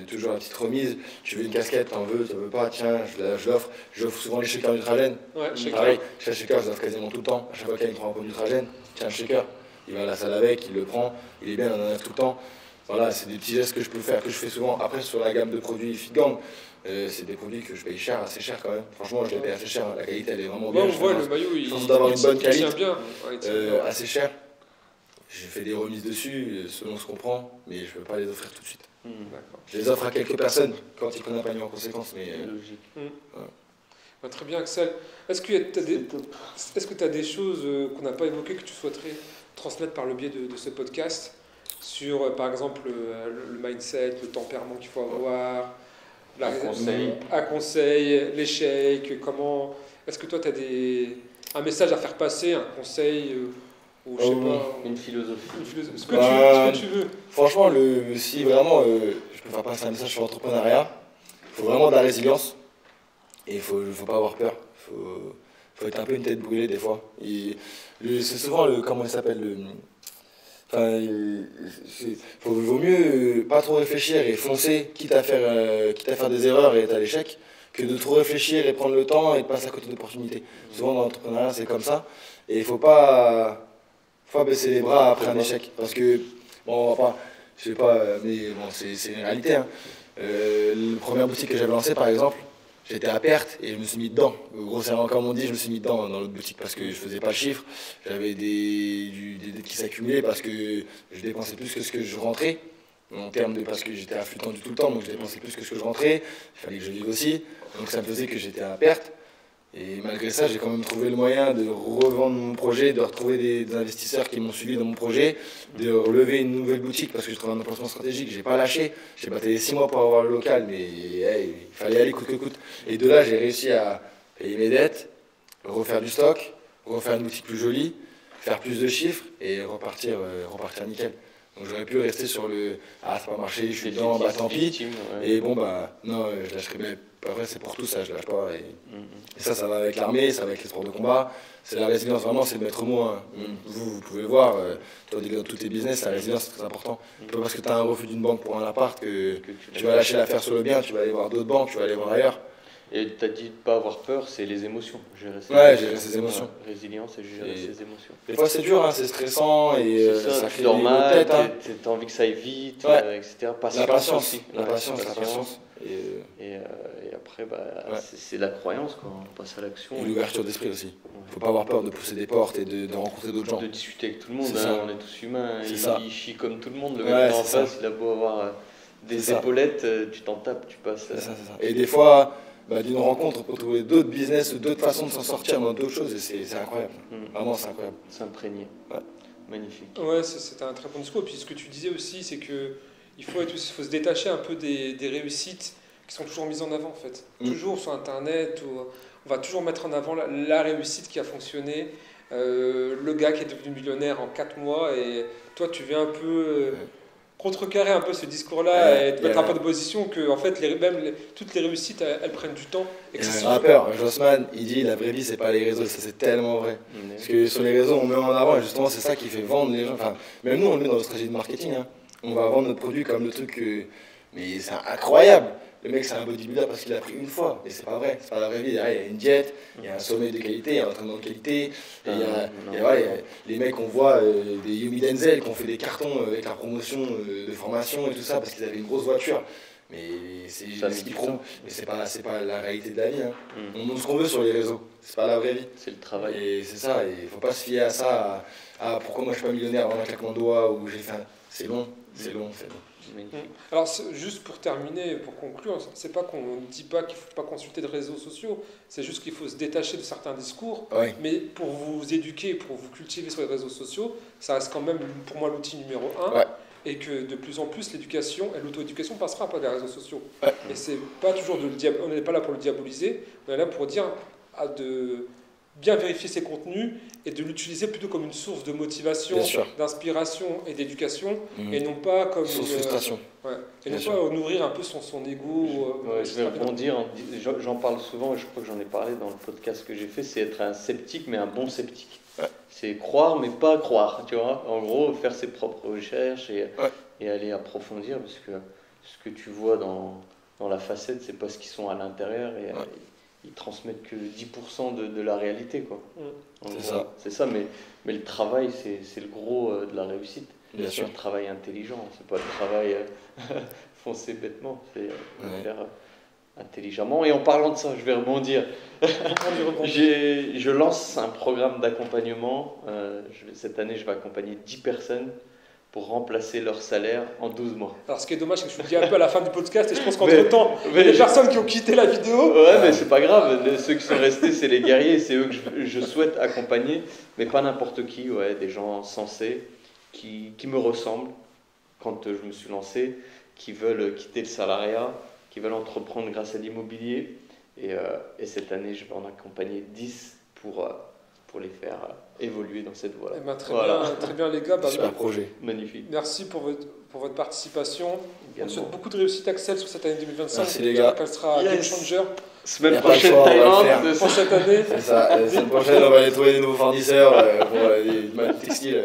Speaker 3: toujours la petite remise. Tu veux une casquette, t'en veux pas, tiens, je l'offre. J'offre souvent les shakers Nutragène. Pareil, chaque shaker, je l'offre quasiment tout le temps. À chaque fois qu'il y a une prend un pot Nutragène, tiens, un shaker. Il va à la salle avec, il le prend, il est bien, il en a tout le temps. Voilà, c'est des petits gestes que je peux faire, que je fais souvent. Après, sur la gamme de produits Fit Gang, c'est des produits que je paye cher, assez cher quand même. Franchement, je les paye assez cher. La qualité, elle est vraiment bien.
Speaker 1: On voit le maillot,
Speaker 3: je pense d'avoir une bonne qualité,
Speaker 1: bien.
Speaker 3: assez cher. J'ai fait des remises dessus, selon ce qu'on prend, mais je ne peux pas les offrir tout de suite. Je les offre à quelques personnes quand ils prennent un panier en conséquence, mais logique.
Speaker 1: Très bien, Axel. Est-ce que tu as des choses qu'on n'a pas évoquées que tu souhaiterais transmettre par le biais de ce podcast sur, par exemple, le mindset, le tempérament qu'il faut avoir, un conseil, l'échec, comment... Est-ce que toi, tu as un message à faire passer, un conseil ou je sais pas,
Speaker 2: une philosophie.
Speaker 1: Ce que tu veux.
Speaker 3: Franchement, si vraiment je peux faire passer un message sur l'entrepreneuriat, il faut vraiment de la résilience. Et il ne faut pas avoir peur, il faut être un peu une tête brûlée des fois. C'est souvent comment il s'appelle vaut mieux pas trop réfléchir et foncer, quitte à faire des erreurs et être à l'échec, que de trop réfléchir et prendre le temps et de passer à côté d'opportunités. Souvent dans l'entrepreneuriat, c'est comme ça. Et il ne faut pas baisser les bras après un échec. Parce que, bon, je sais pas, mais bon, c'est une réalité. Hein. La première boutique que j'avais lancée, par exemple, j'étais à perte et je me suis mis dedans. Grossièrement, comme on dit, je me suis mis dedans dans l'autre boutique parce que je faisais pas le chiffre. J'avais des dettes qui s'accumulaient parce que je dépensais plus que ce que je rentrais. En termes parce que j'étais à flux tendu tout le temps, donc je dépensais plus que ce que je rentrais. Il fallait que je vive aussi. Donc ça me faisait que j'étais à perte. Et malgré ça, j'ai quand même trouvé le moyen de revendre mon projet, de retrouver des investisseurs qui m'ont suivi dans mon projet, de relever une nouvelle boutique parce que je trouvais un emplacement stratégique. J'ai pas lâché. J'ai battu les 6 mois pour avoir le local, mais il fallait aller coûte que coûte. Et de là, j'ai réussi à payer mes dettes, refaire du stock, refaire une boutique plus jolie, faire plus de chiffres et repartir nickel. Donc j'aurais pu rester sur le « Ah, ça n'a pas marché, je suis dedans, bah tant pis ». Et bon, bah non, je lâcherai. Mais après, c'est pour tout ça, je lâche pas. Et ça va avec l'armée, ça va avec les sports de combat. C'est la résilience, vraiment, c'est le maître mot. Hein. Vous pouvez le voir, toi, dans tous tes business, la résilience, c'est très important. Pas parce que tu as un refus d'une banque pour un appart que tu vas lâcher l'affaire sur le bien, tu vas aller voir d'autres banques, tu vas aller voir ailleurs.
Speaker 2: Et tu as dit de ne pas avoir peur, c'est les émotions. Gérer
Speaker 3: ses émotions.
Speaker 2: Résilience et gérer ses émotions.
Speaker 3: Des fois c'est dur, hein, c'est stressant et
Speaker 2: ça crée des mal, tu as envie que ça aille vite, etc.
Speaker 3: La patience.
Speaker 2: Et après,
Speaker 3: Ouais.
Speaker 2: c'est la croyance, quoi. On passe à l'action.
Speaker 3: Et l'ouverture d'esprit aussi. Faut pas avoir peur de pousser des portes et de rencontrer d'autres gens.
Speaker 2: De discuter avec tout le monde,
Speaker 3: C'est ça.
Speaker 2: on est tous humains.
Speaker 3: C'est ça.
Speaker 2: Il chie comme tout le monde. Le
Speaker 3: Ouais,
Speaker 2: mec en
Speaker 3: c'est ça.
Speaker 2: face, il a beau avoir des
Speaker 3: C'est ça.
Speaker 2: épaulettes, tu t'en tapes, tu passes.
Speaker 3: C'est ça, c'est ça. Et des fois, d'une rencontre, on peut trouver d'autres business, d'autres façons de s'en sortir dans d'autres choses, et c'est incroyable. Vraiment, c'est incroyable.
Speaker 2: S'imprégner.
Speaker 3: Ouais.
Speaker 2: Magnifique.
Speaker 1: Ouais, c'était un très bon discours. Et puis ce que tu disais aussi, c'est que il faut se détacher un peu des réussites qui sont toujours mises en avant en fait. Toujours sur Internet, on va toujours mettre en avant la réussite qui a fonctionné, le gars qui est devenu millionnaire en 4 mois, et toi tu viens un peu contrecarrer un peu ce discours-là et te mettre un peu de position que en fait toutes les réussites elles prennent du temps. Et que
Speaker 3: le rappeur Jossman, il dit la vraie vie c'est pas les réseaux, ça c'est tellement vrai. Parce que sur les réseaux on met en avant et justement c'est ça qui fait vendre les gens. Enfin, même nous on le met dans notre stratégie de marketing. Hein. On va vendre notre produit comme le truc, mais c'est incroyable. Le mec c'est un bodybuilder parce qu'il a pris une fois, et c'est pas vrai, c'est pas la vraie vie. Derrière il y a une diète, il y a un sommeil de qualité, il y a un entraînement de qualité, et il y a les mecs on voit des Yomi Denzel qui ont fait des cartons avec la promotion de formation et tout ça parce qu'ils avaient une grosse voiture. Mais c'est ce qu'ils font, mais c'est pas la réalité de la vie. Hein. On montre ce qu'on veut sur les réseaux, c'est pas la vraie vie.
Speaker 2: C'est le travail.
Speaker 3: Et c'est ça, et faut pas se fier à ça, à pourquoi moi je suis pas millionnaire en un claquement de doigts, ou j'ai fait c'est long, c'est long, c'est long.
Speaker 1: Alors juste pour terminer, pour conclure, c'est pas qu'on ne dit pas qu'il ne faut pas consulter de réseaux sociaux, c'est juste qu'il faut se détacher de certains discours, mais pour vous éduquer, pour vous cultiver sur les réseaux sociaux, ça reste quand même pour moi l'outil numéro 1, et que de plus en plus l'éducation et l'auto-éducation passera par les réseaux sociaux. Et c'est pas toujours on n'est pas là pour le diaboliser, on est là pour dire de bien vérifier ses contenus et de l'utiliser plutôt comme une source de motivation, d'inspiration et d'éducation, et non pas comme
Speaker 3: source de frustration.
Speaker 1: Et non pas nourrir un peu son ego.
Speaker 2: Je vais rebondir, j'en parle souvent, et je crois que j'en ai parlé dans le podcast que j'ai fait, c'est être un sceptique, mais un bon sceptique. C'est croire, mais pas croire, tu vois. En gros, faire ses propres recherches et aller approfondir, parce que ce que tu vois dans la facette, c'est pas ce qu'ils sont à l'intérieur, et ils transmettent que 10% de la réalité, quoi. C'est ça, mais le travail, c'est le gros de la réussite. C'est un travail intelligent, c'est pas le travail foncé bêtement, c'est faire intelligemment. Et en parlant de ça, je vais rebondir. Je lance un programme d'accompagnement. Cette année, je vais accompagner 10 personnes pour remplacer leur salaire en 12 mois.
Speaker 1: Alors ce qui est dommage, c'est que je vous dis un peu à la fin du podcast, et je pense qu'entre-temps, il y a des personnes qui ont quitté la vidéo.
Speaker 2: Mais c'est pas grave, ceux qui sont restés, c'est les guerriers, c'est eux que je souhaite accompagner, mais pas n'importe qui, des gens sensés, qui me ressemblent quand je me suis lancé, qui veulent quitter le salariat, qui veulent entreprendre grâce à l'immobilier, et cette année, je vais en accompagner 10 pour les faire évoluer dans cette voie-là.
Speaker 1: Très bien les gars.
Speaker 3: Super projet.
Speaker 2: Magnifique.
Speaker 1: Merci pour votre participation. On souhaite beaucoup de réussite, Axel, sur cette année 2025.
Speaker 3: Merci les gars.
Speaker 1: Elle sera game changer.
Speaker 2: Semaine prochaine, Thaïlande.
Speaker 1: Pour cette année.
Speaker 3: C'est ça. La semaine prochaine, on va aller trouver des nouveaux fournisseurs pour les textiles.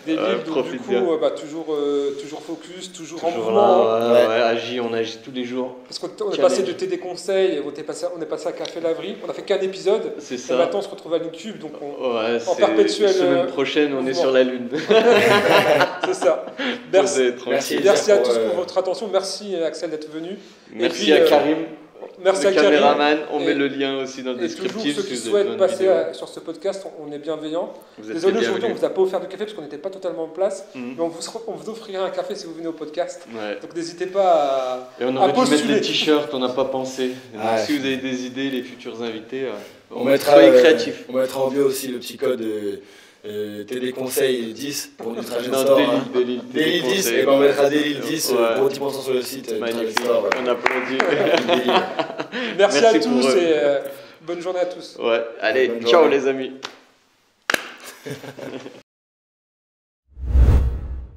Speaker 1: Des livres, donc du coup, toujours focus, toujours en mouvement.
Speaker 2: On agit tous les jours.
Speaker 1: Parce qu'on est passé de TD Conseil, on est passé à Café Laverie, on a fait qu'un épisode.
Speaker 2: C'est ça.
Speaker 1: Et maintenant on se retrouve à l'Incube, donc en perpétuel.
Speaker 2: La semaine prochaine, on est sur la Lune.
Speaker 1: C'est ça. Merci à tous pour votre attention. Merci Axel d'être venu.
Speaker 2: Merci à Karim.
Speaker 1: Merci
Speaker 2: le
Speaker 1: à Karim.
Speaker 2: caméraman, on met le lien aussi dans le descriptif.
Speaker 1: Et toujours ceux qui souhaitent passer sur ce podcast, on est bienveillants. Désolé, aujourd'hui on ne vous a pas offert de café parce qu'on n'était pas totalement en place, mais on vous offrira un café si vous venez au podcast. Donc n'hésitez pas à
Speaker 2: Et on aurait dû
Speaker 1: postuler.
Speaker 2: mettre les t-shirts, on n'a pas pensé. Donc, si vous avez des idées, les futurs invités,
Speaker 3: soyez créatifs. On mettra en bio aussi le petit code TD Conseil 10 pour du trajet store. Delil 10, et ben on mettra Delil 10 pour 10% sur le site.
Speaker 2: Magnifique, on applaudit.
Speaker 1: Merci à tous et bonne journée à tous.
Speaker 2: Allez, ciao les amis.